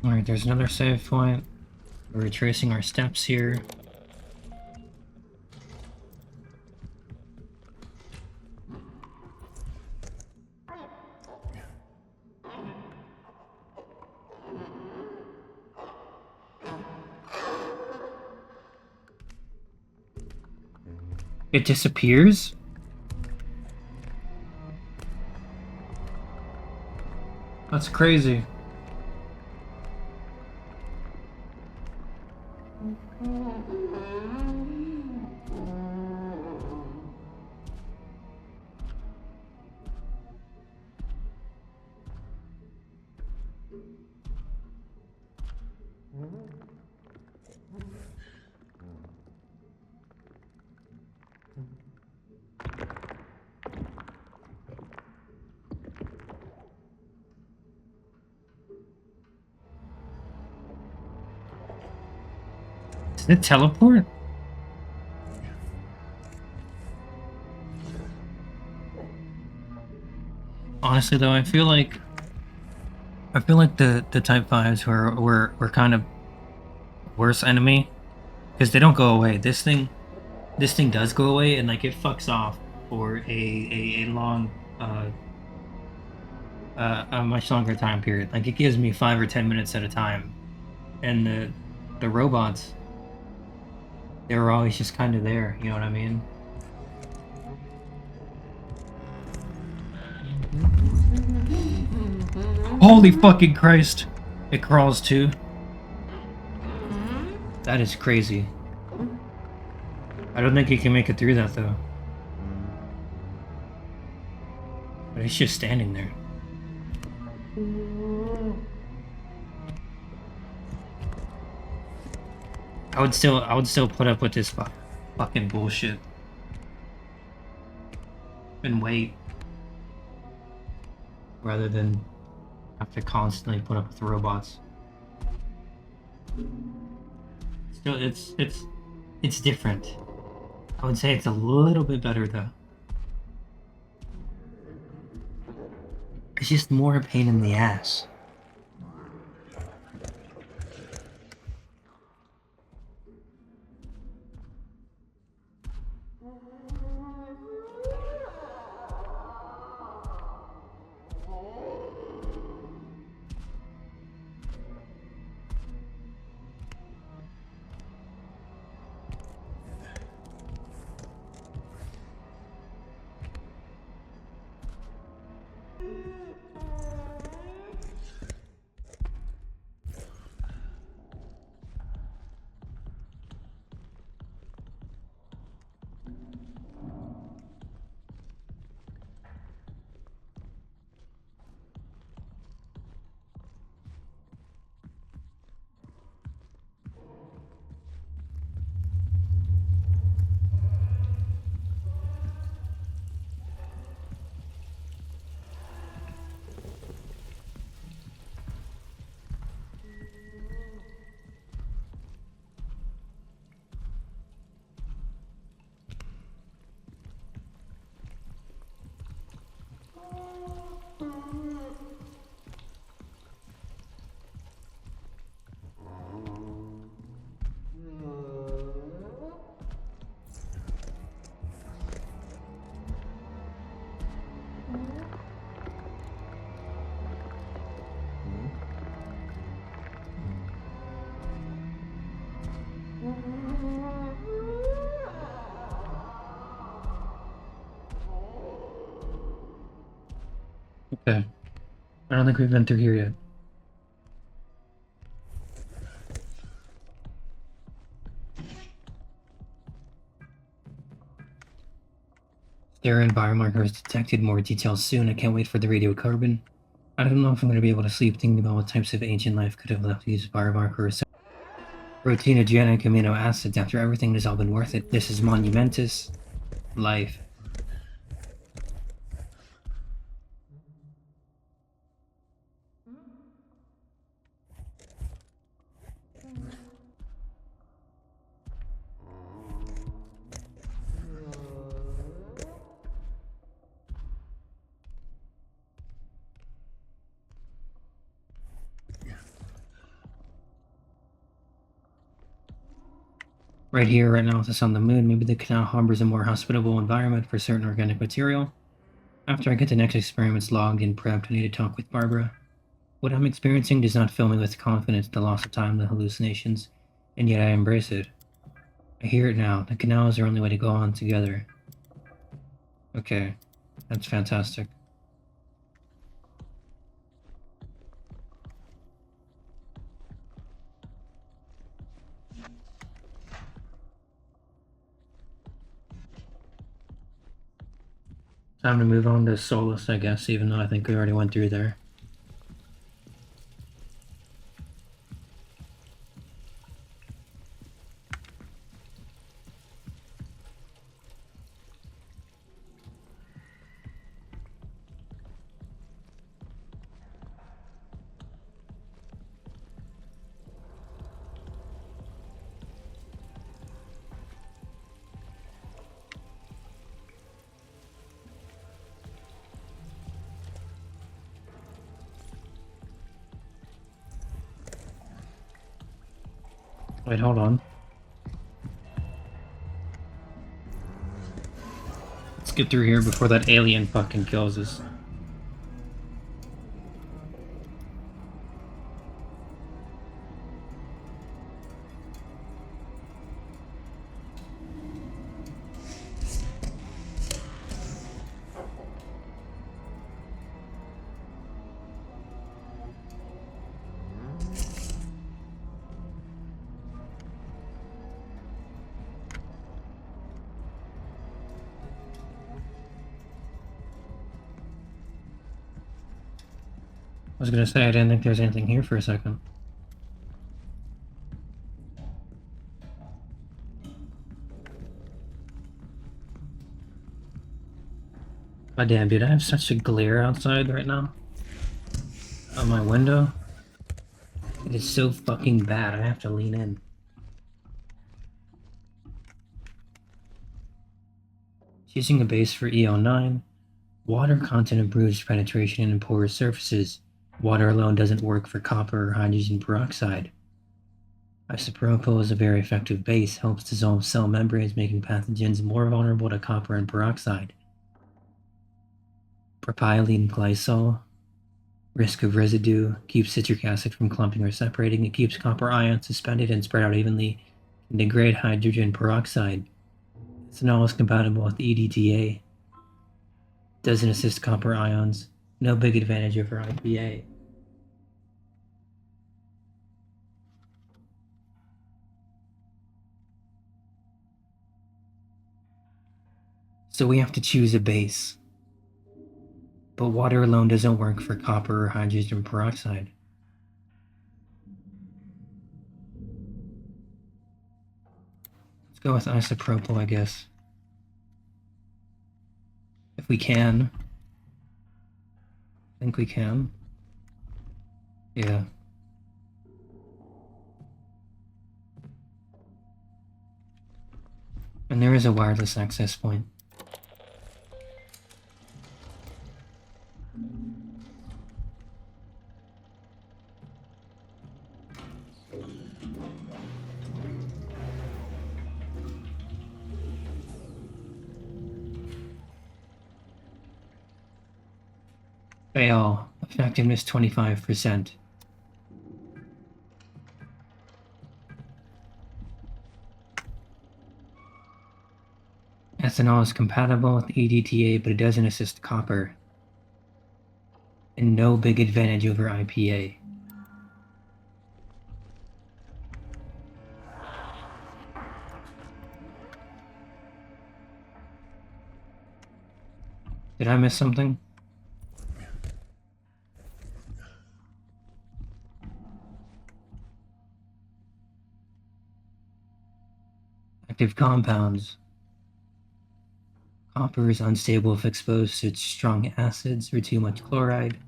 Alright, there's another save point. We're retracing our steps here. It disappears? That's crazy. Did it teleport? Honestly though, I feel like the Type 5s were kind of worse enemy. Because they don't go away. This thing does go away, and like it fucks off for a long a much longer time period. Like it gives me 5 or 10 minutes at a time. And the robots, they were always just kind of there, you know what I mean? Holy fucking Christ! It crawls too. That is crazy. I don't think he can make it through that though. But he's just standing there. I would still put up with this fucking bullshit. And wait. Rather than have to constantly put up with robots. Still, it's different. I would say it's a little bit better though. It's just more a pain in the ass. Okay. I don't think we've been through here yet. Sterile biomarkers detected. More details soon. I can't wait for the radiocarbon. I don't know if I'm going to be able to sleep thinking about what types of ancient life could have left these biomarkers. Proteinogenic amino acids. After everything has all been worth it. This is monumentous. Life. Right here, right now, with us on the moon, maybe the canal harbors a more hospitable environment for certain organic material. After I get the next experiments logged and prepped, I need to talk with Barbara. What I'm experiencing does not fill me with confidence, the loss of time, the hallucinations, and yet I embrace it. I hear it now. The canal is the only way to go on together. Okay, that's fantastic. Time to move on to Solus, I guess, even though I think we already went through there. Wait, hold on. Let's get through here before that alien fucking kills us. I was gonna say, I didn't think there was anything here for a second. God damn, dude, I have such a glare outside right now. On my window. It is so fucking bad, I have to lean in. Choosing a base for EO9. Water content improves penetration in porous surfaces. Water alone doesn't work for copper or hydrogen peroxide. Isopropyl is a very effective base, helps dissolve cell membranes, making pathogens more vulnerable to copper and peroxide. Propylene glycol, risk of residue, keeps citric acid from clumping or separating. It keeps copper ions suspended and spread out evenly. Can degrade hydrogen peroxide. Ethanol is compatible with EDTA. Doesn't assist copper ions. No big advantage over IPA. So we have to choose a base. But water alone doesn't work for copper or hydrogen peroxide. Let's go with isopropyl, I guess. If we can. I think we can. Yeah. And there is a wireless access point. Fail. Effectiveness 25%. Ethanol is compatible with EDTA, but it doesn't assist copper. And no big advantage over IPA. Did I miss something? Active compounds. Copper is unstable if exposed to strong acids or too much chloride.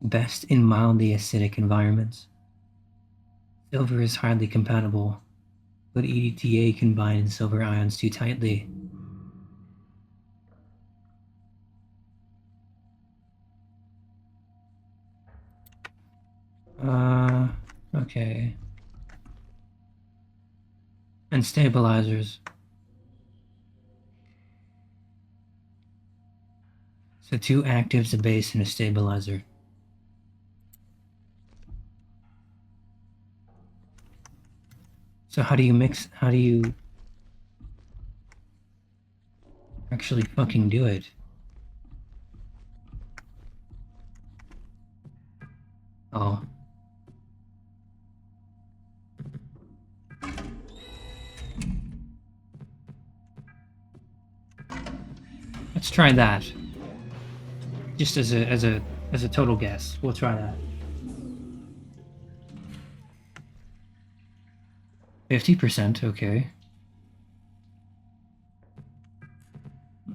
Best in mildly acidic environments. Silver is highly compatible, but EDTA can bind silver ions too tightly. Okay. And stabilizers. So 2 actives, a base, and a stabilizer. So how do you actually fucking do it? Oh. Let's try that. Just as a total guess. We'll try that. 50%, okay.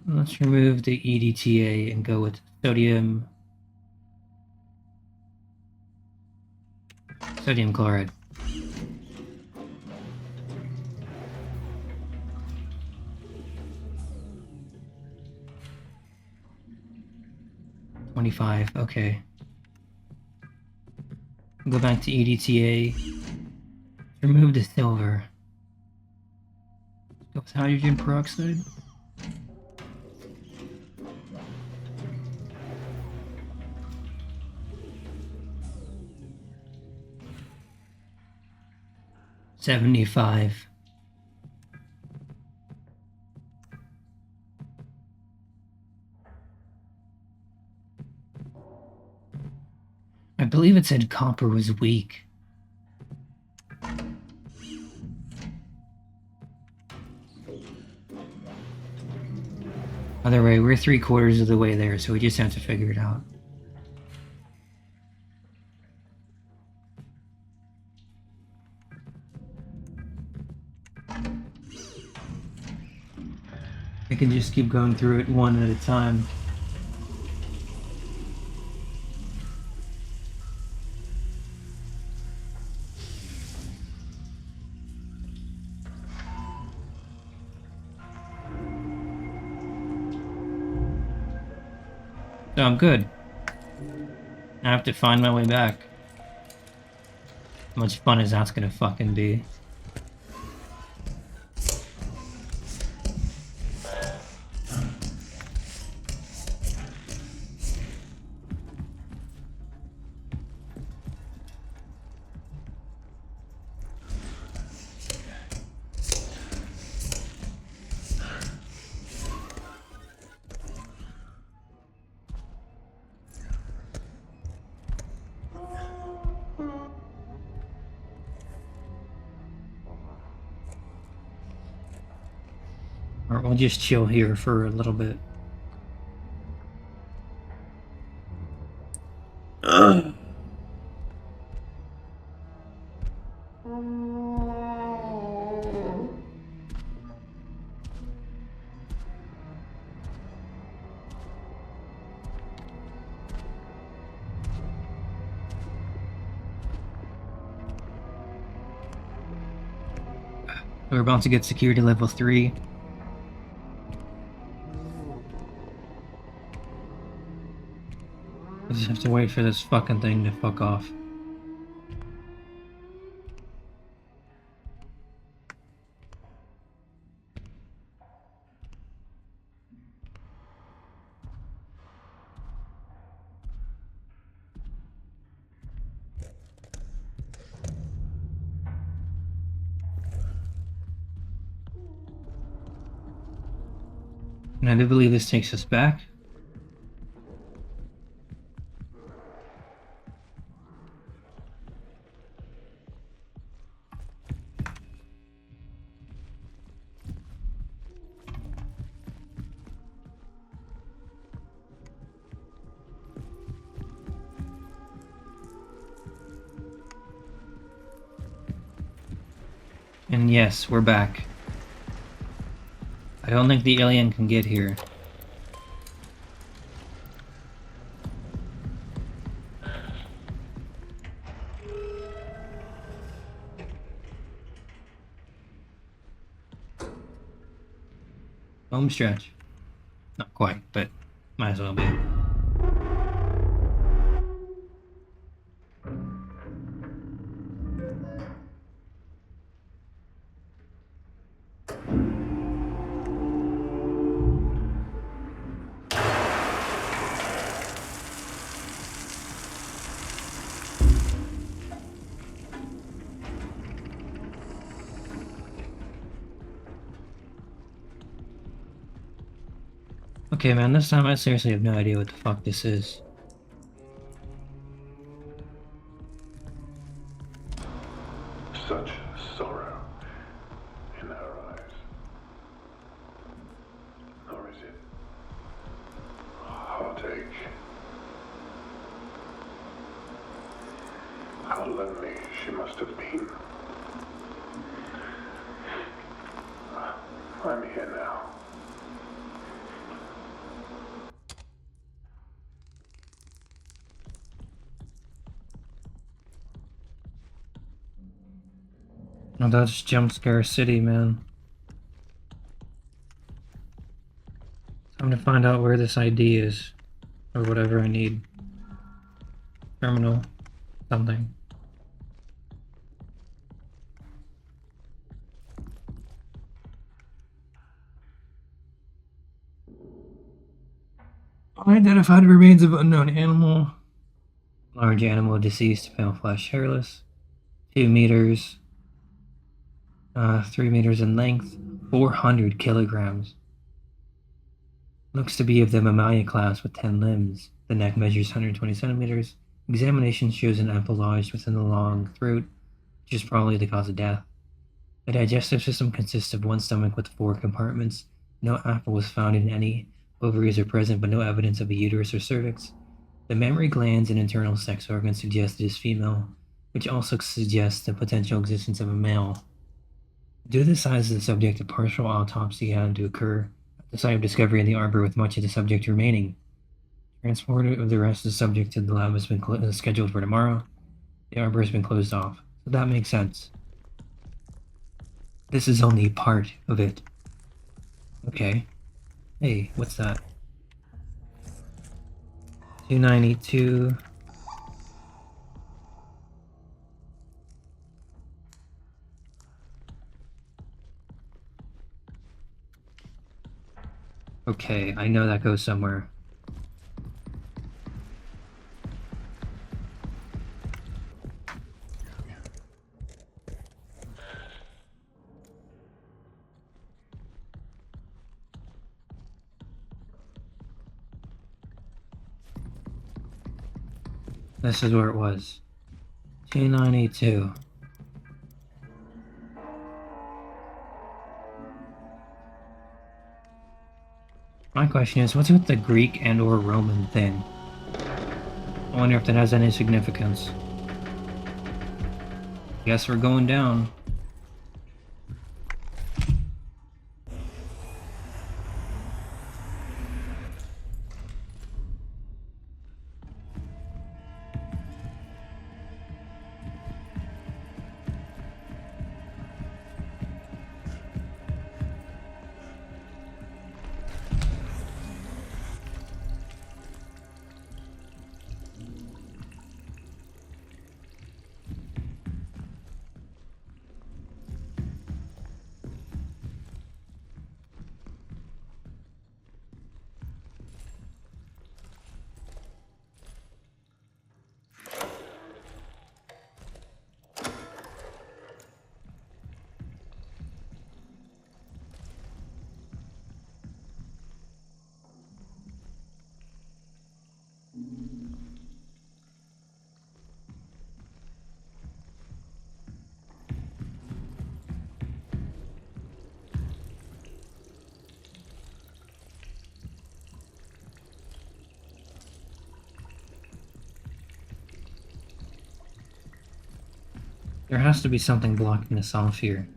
Let's remove the EDTA and go with sodium chloride. $25, okay. Go back to EDTA. Remove the silver. Go with hydrogen peroxide. $75. I believe it said copper was weak. Either way, we're 3/4 of the way there, so we just have to figure it out. I can just keep going through it one at a time. So I'm good. I have to find my way back. How much fun is that's gonna fucking be? Or we'll just chill here for a little bit. We're about to get security level 3. I just have to wait for this fucking thing to fuck off. And I do believe this takes us back. And yes, we're back. I don't think the alien can get here. Home stretch. Not quite, but might as well be. Okay, man, this time I seriously have no idea what the fuck this is. Such sorrow in her eyes. Or is it heartache? How lonely she must have been. I'm here now. Oh, that's Jump Scare City, man. Time to find out where this ID is. Or whatever I need. Terminal. Something. Unidentified remains of unknown animal. Large animal deceased, pale flesh, hairless. 2 meters. 3 meters in length. 400 kilograms. Looks to be of the Mammalia class with 10 limbs. The neck measures 120 centimeters. Examination shows an ample lodged within the long throat, which is probably the cause of death. The digestive system consists of one stomach with 4 compartments. No apple was found in any. Ovaries are present, but no evidence of a uterus or cervix. The mammary glands and internal sex organs suggest it is female, which also suggests the potential existence of a male. Due to the size of the subject, a partial autopsy had to occur at the site of discovery in the arbor, with much of the subject remaining. Transport of the rest of the subject to the lab has been scheduled for tomorrow. The arbor has been closed off, so that makes sense. This is only part of it. Okay. Hey, what's that? 292. Okay, I know that goes somewhere. This is where it was. 292. My question is, what's with the Greek and or Roman thing? I wonder if that has any significance. Guess we're going down. There has to be something blocking us off here.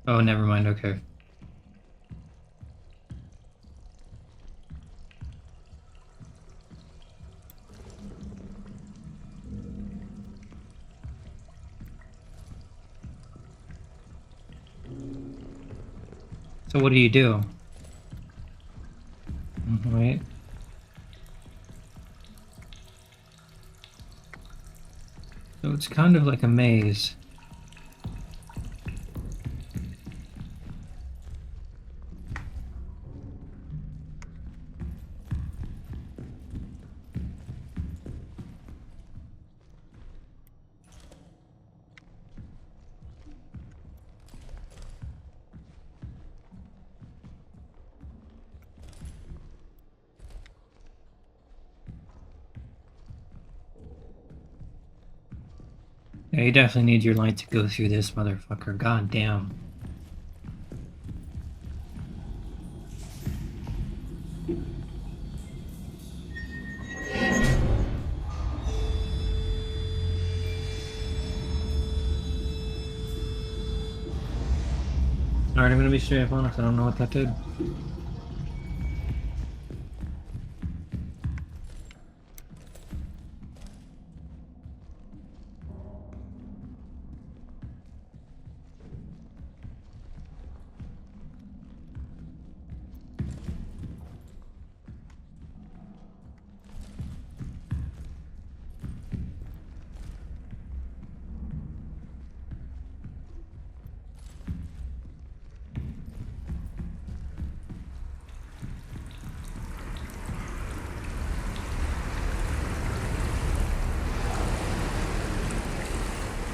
Oh, never mind, okay. So what do you do? Wait. So it's kind of like a maze. Yeah, you definitely need your light to go through this motherfucker. God damn. Alright, I'm gonna be straight up honest, I don't know what that did.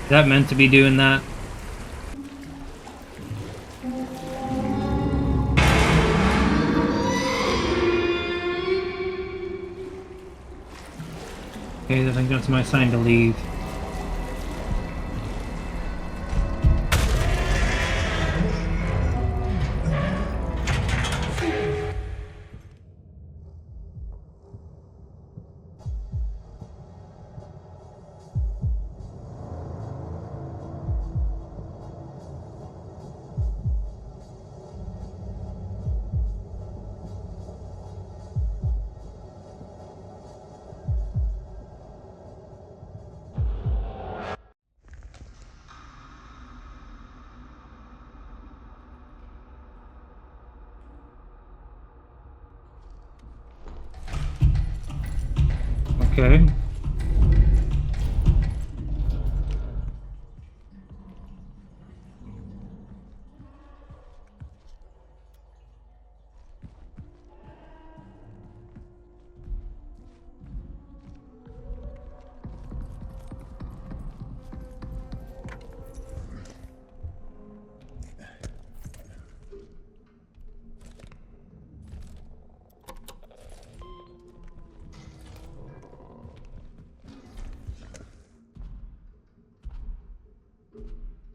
Is that meant to be doing that? Okay, I think that's my sign to leave. Okay.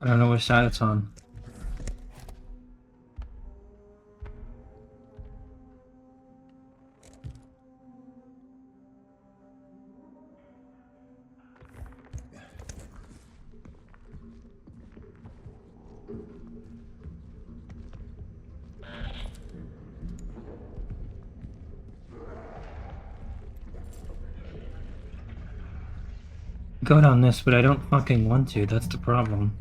I don't know which side it's on. Go down this, but I don't fucking want to. That's the problem.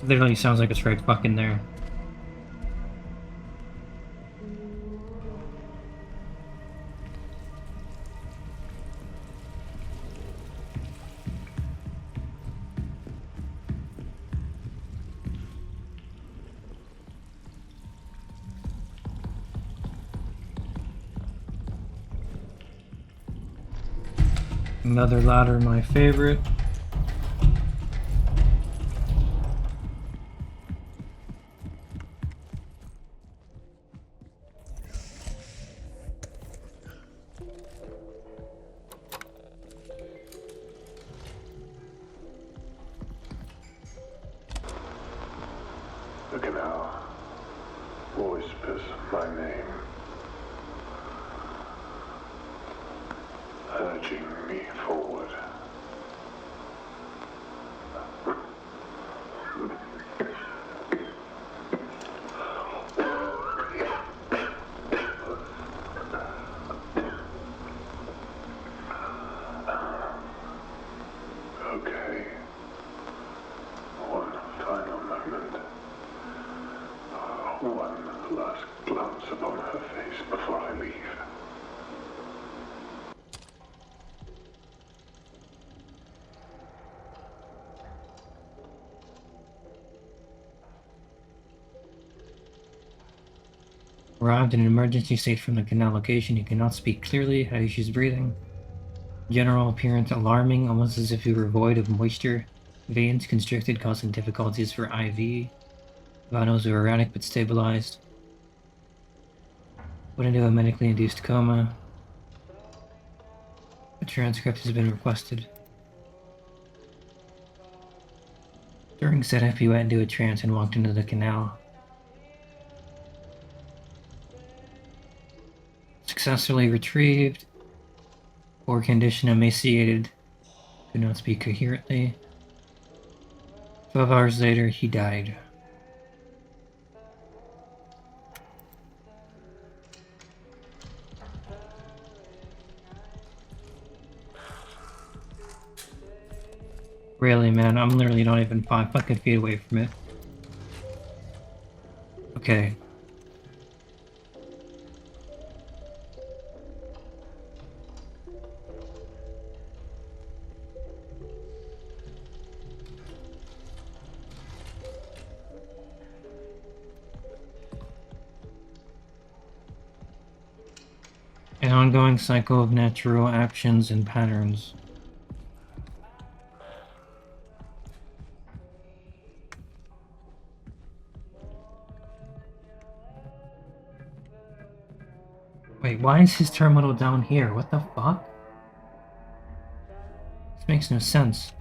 Literally sounds like it's right fucking there. Another ladder, my favorite. The canal whispers my name, urging me forward. Okay. One final moment. One last glance upon her face before I leave. Arrived in an emergency state from the canal location. You cannot speak clearly. Have issues breathing. General appearance alarming, almost as if you were void of moisture. Veins constricted, causing difficulties for IV. Vitals are erratic but stabilized. Put into a medically induced coma. A transcript has been requested. During setup, you went into a trance and walked into the canal. Successfully retrieved. Poor condition, emaciated. Could not speak coherently. 12 hours later, he died. Really, man, I'm literally not even 5 fucking feet away from it. Okay. An ongoing cycle of natural actions and patterns. Wait, why is his terminal down here? What the fuck? This makes no sense.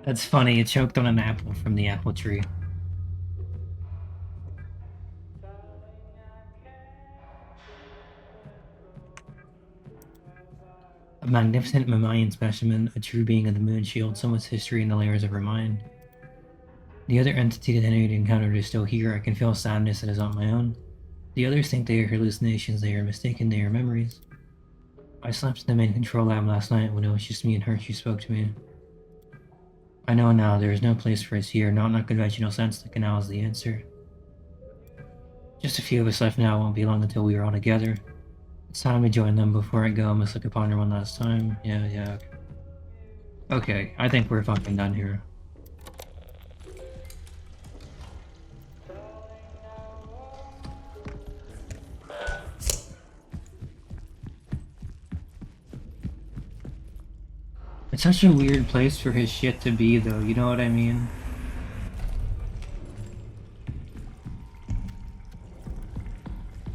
That's funny, it choked on an apple from the apple tree. A magnificent mammalian specimen, a true being of the moon shield, someone's history in the layers of her mind. The other entity that I encountered is still here. I can feel sadness that is not my own. The others think they are hallucinations, they are mistaken, they are memories. I slept in the main control lab last night when it was just me and her. She spoke to me. I know now, there is no place for us here, not in a conventional sense. The canal is the answer. Just a few of us left now. It won't be long until we are all together. It's time to join them. Before I go, I must look upon her one last time. Yeah. Okay, I think we're fucking done here. It's such a weird place for his shit to be, though, you know what I mean?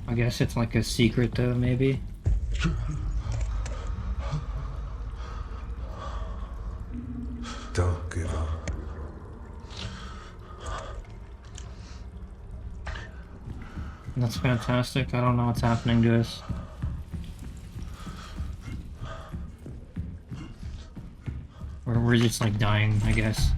I guess it's like a secret, though, maybe? Don't give up. That's fantastic. I don't know what's happening to us. We're just like dying, I guess.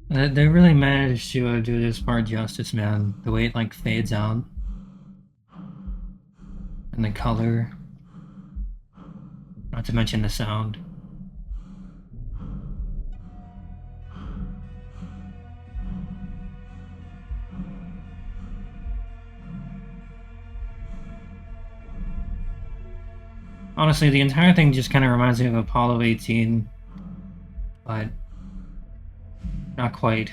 They really managed to do this part justice, man. The way it like fades out. And the color. Not to mention the sound. Honestly, the entire thing just kind of reminds me of Apollo 18. But not quite.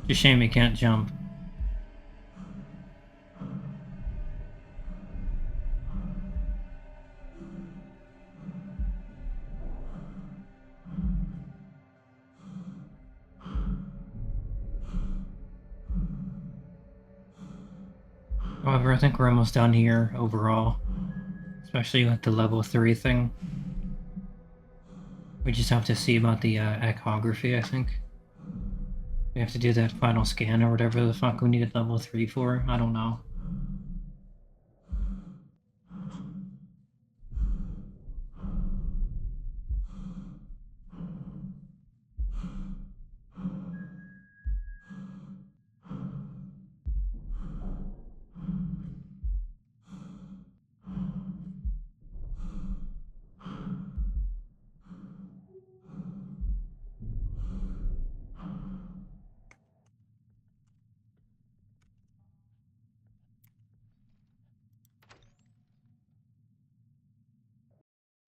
It's a shame he can't jump. However, I think we're almost done here overall. Especially with the level 3 thing. We just have to see about the echography, I think. We have to do that final scan or whatever the fuck we needed level 3 for. I don't know.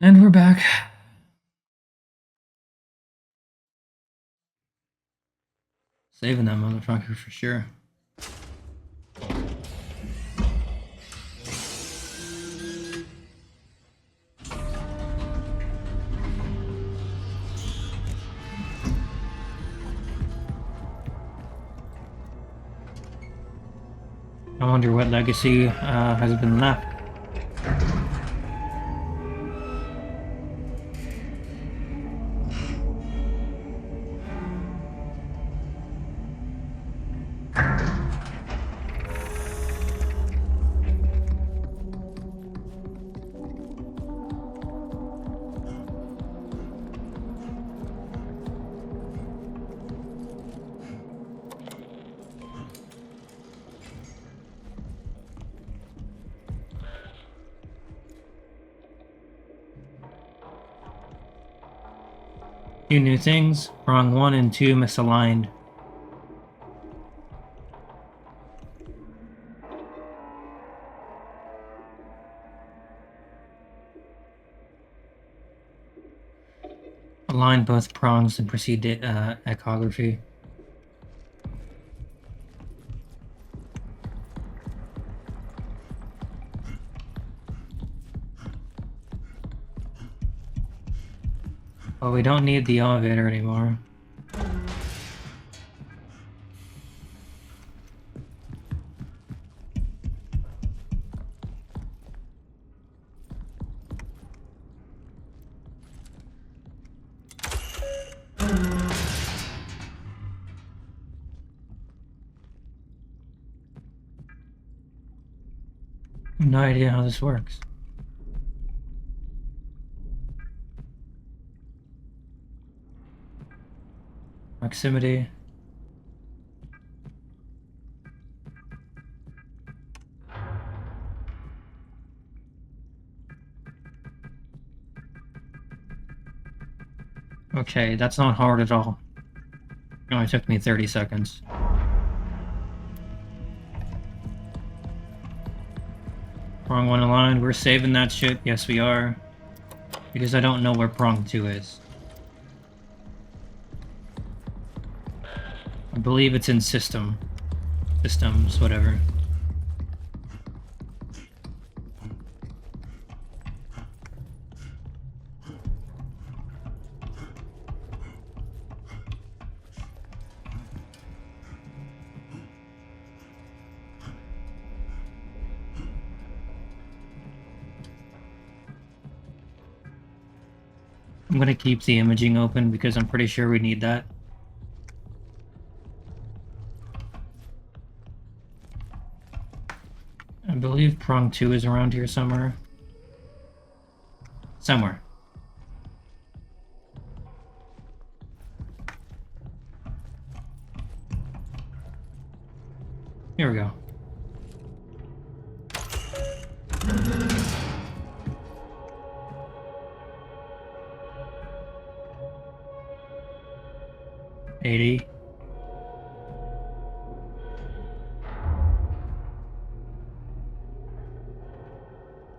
And we're back. Saving that motherfucker for sure. I wonder what legacy has been left. Few new things. Prong 1 and 2 misaligned. Align both prongs and proceed to echography. Well, we don't need the elevator anymore. No idea how this works. Proximity. Okay, that's not hard at all. It only took me 30 seconds. Prong 1 aligned. We're saving that shit. Yes, we are. Because I don't know where prong 2 is. I believe it's in systems, whatever. I'm gonna keep the imaging open because I'm pretty sure we need that. I believe prong 2 is around here somewhere. Somewhere. Here we go. $80.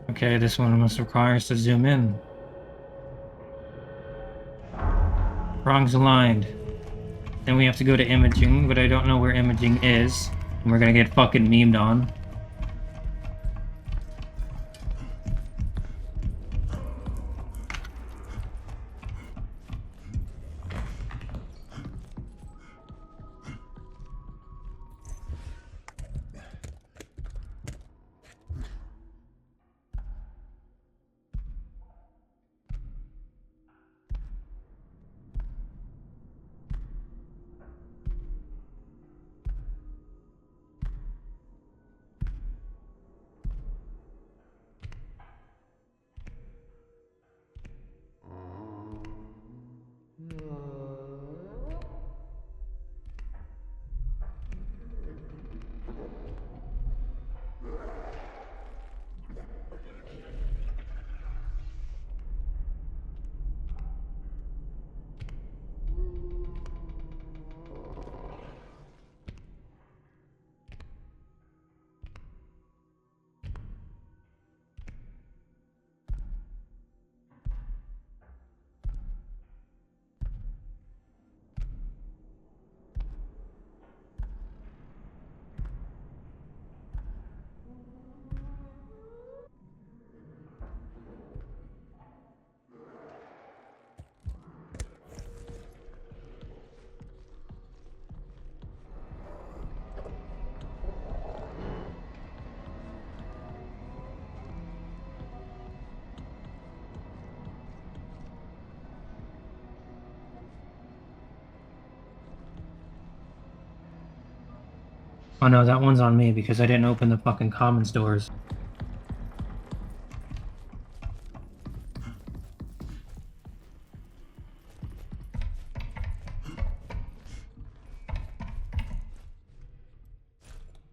Okay, this one must require us to zoom in. Prongs aligned. Then we have to go to imaging, but I don't know where imaging is. And we're gonna get fucking memed on. Oh no, that one's on me because I didn't open the fucking commons doors.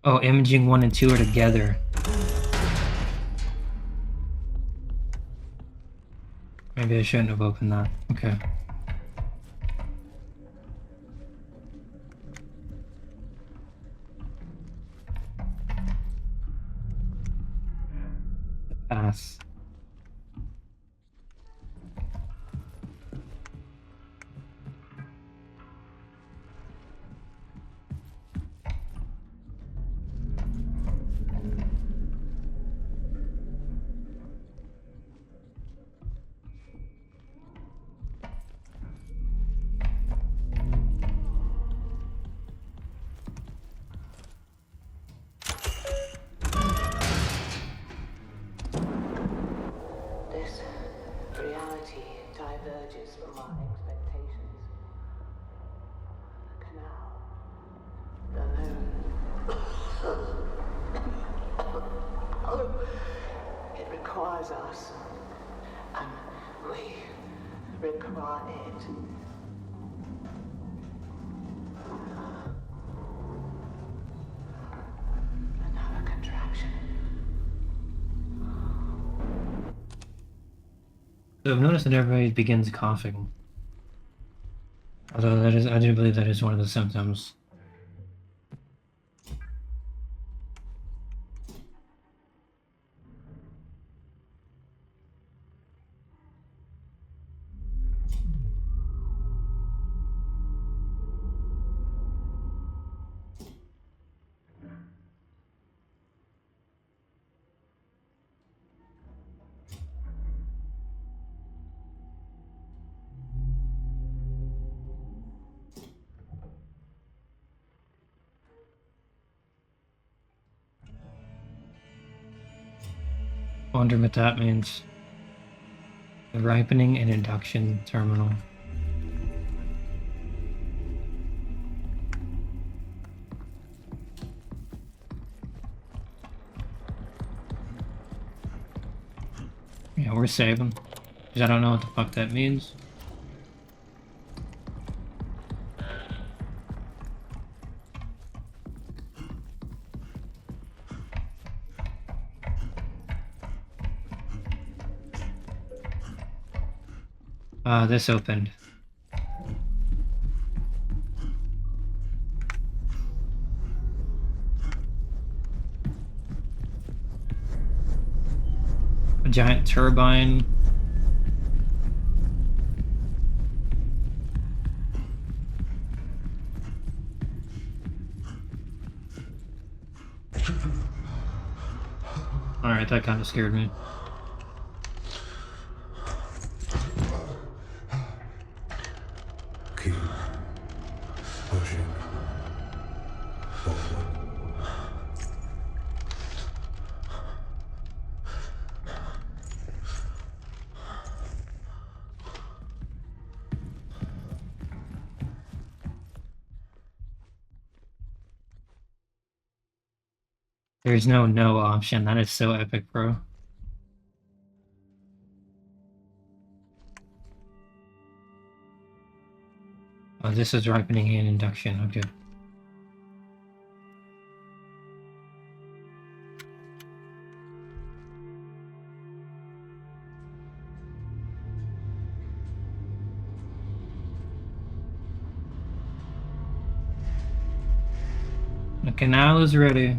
Oh, imaging 1 and 2 are together. Maybe I shouldn't have opened that. Okay. Pass. This reality diverges from our expectations. The canal, the moon. It requires us, and we require it. Another contraction. So I've noticed that everybody begins coughing. Although that is, I do believe that is one of the symptoms. Wonder what that means. The ripening and induction terminal. Yeah, we're saving. Because I don't know what the fuck that means. This opened. A giant turbine. Alright, that kind of scared me. Keep pushing forward. There's no option. That is so epic, bro. Oh, this is ripening and induction. Okay. The canal is ready.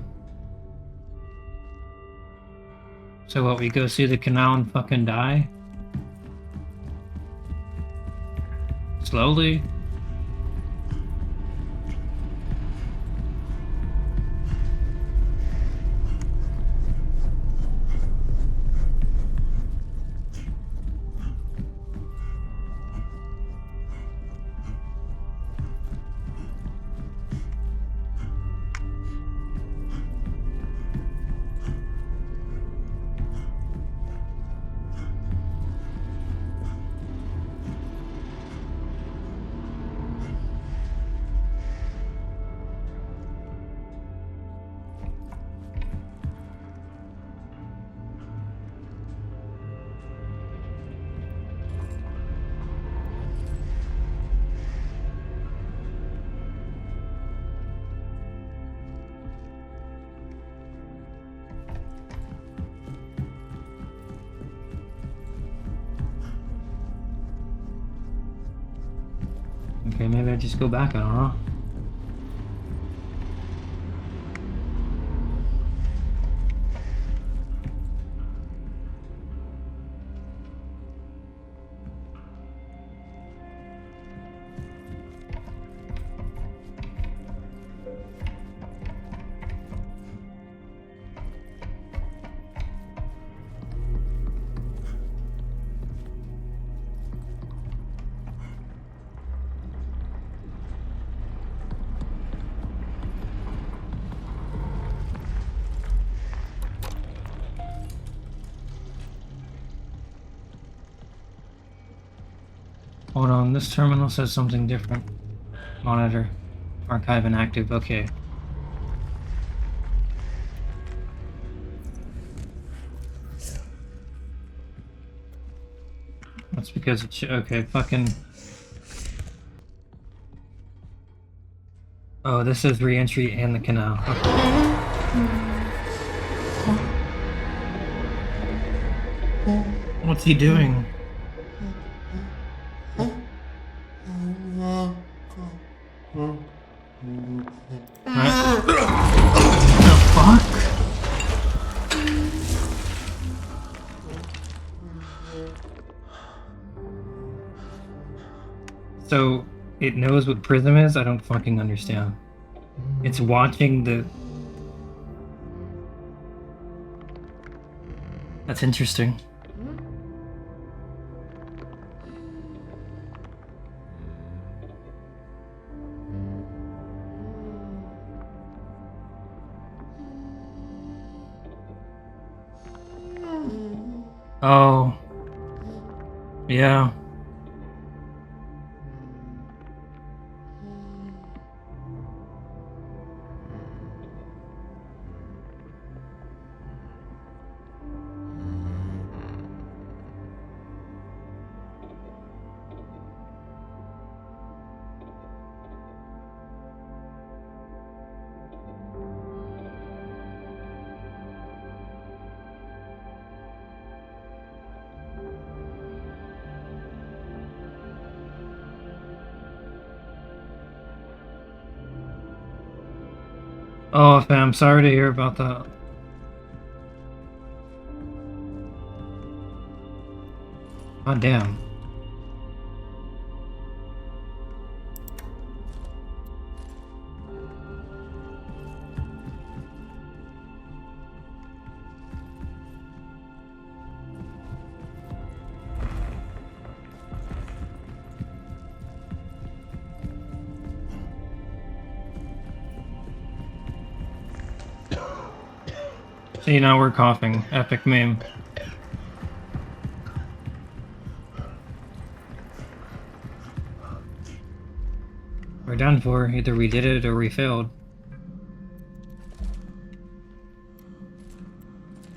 So what, we go see the canal and fucking die? Slowly? Okay, maybe I just go back, I don't know. Hold on, this terminal says something different. Monitor. Archive inactive, okay. That's because it's okay, fucking. Oh, this is re-entry and the canal. Okay. What's he doing? What the fuck? So, it knows what Prism is? I don't fucking understand. It's watching the... That's interesting. Oh. Yeah. Oh, fam, sorry to hear about that. God damn. See, now we're coughing. Epic meme. We're done for. Either we did it or we failed.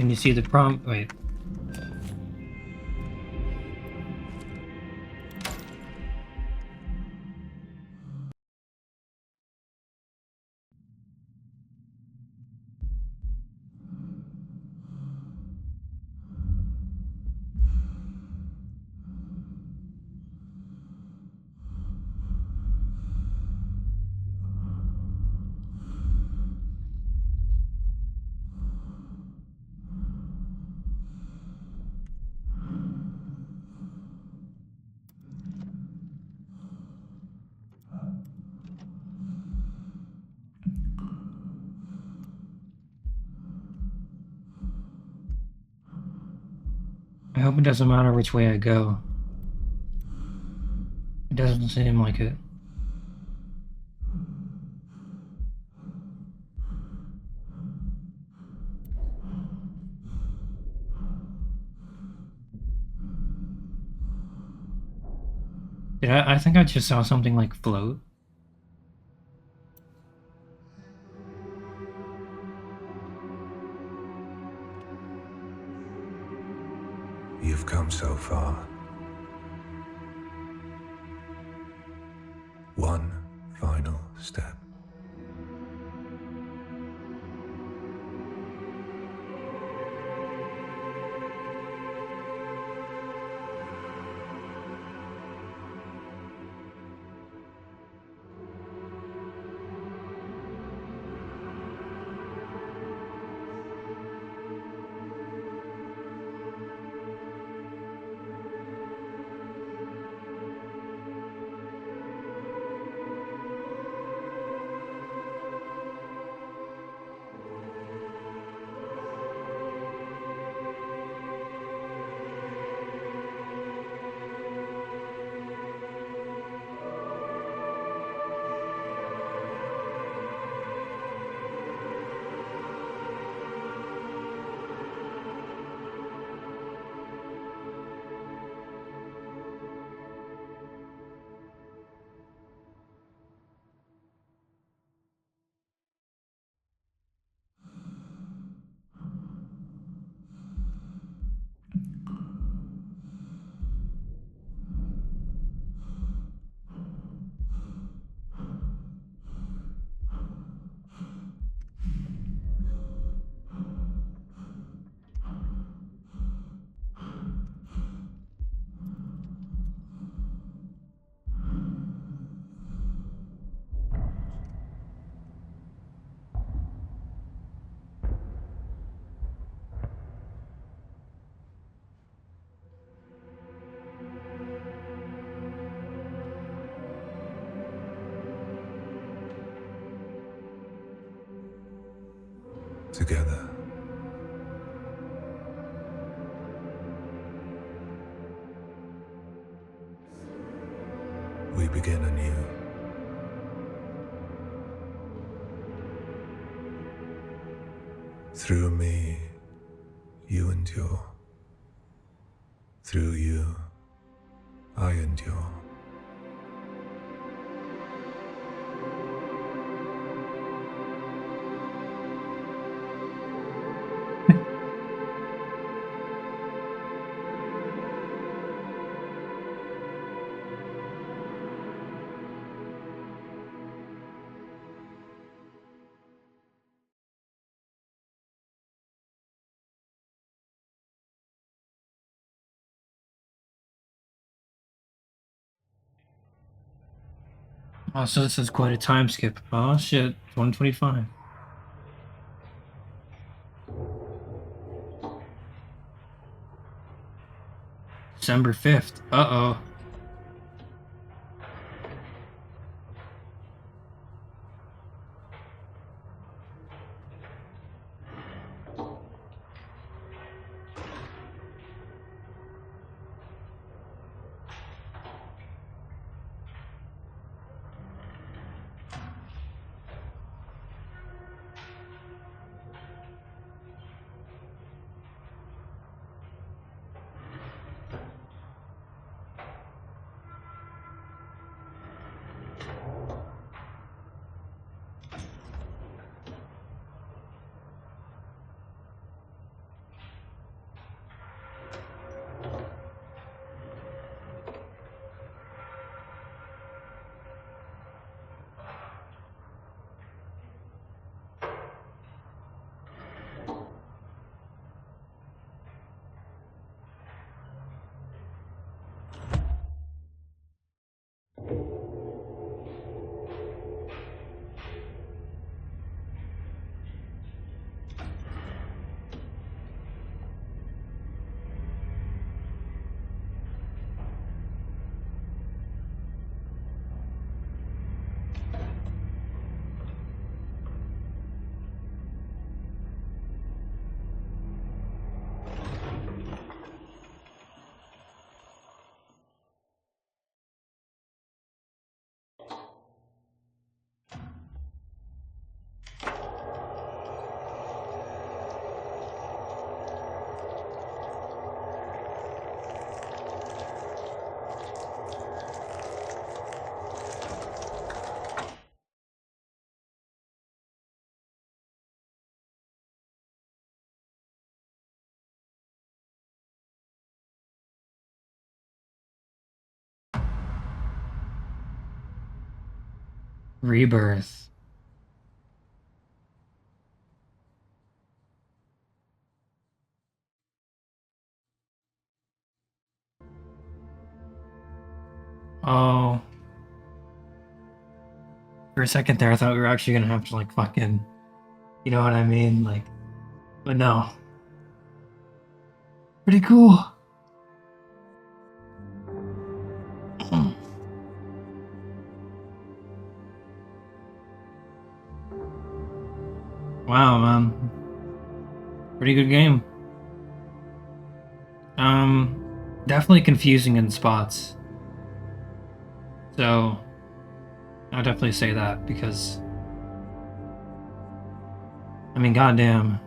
And you see the prompt. Wait. I hope it doesn't matter which way I go. It doesn't seem like it. I think I just saw something like float. You've come so far. One final step. together. We begin anew. Through me, you endure. Through you, I endure. Oh, so this is quite a time skip. Oh shit, 125. December 5th. Uh-oh. Rebirth. Oh. For a second there, I thought we were actually gonna have to, like, fucking... You know what I mean? Like... But no. Pretty cool. Wow, man. Pretty good game. Definitely confusing in spots. So, I'll definitely say that because... I mean, goddamn.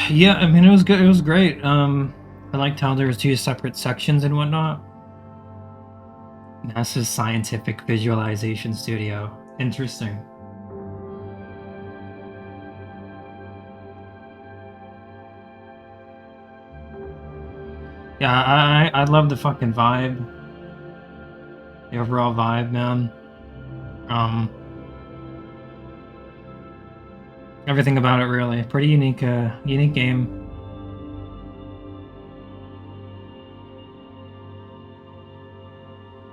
Yeah, I mean, it was good. It was great. I liked how there was two separate sections and whatnot. NASA's Scientific Visualization Studio. Interesting. Yeah, I love the fucking vibe. The overall vibe, man. Everything about it really. Pretty unique, unique game.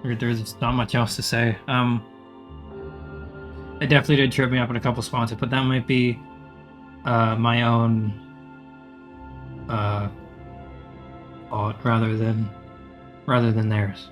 There's not much else to say. It definitely did trip me up in a couple spots, but that might be my own fault rather than theirs.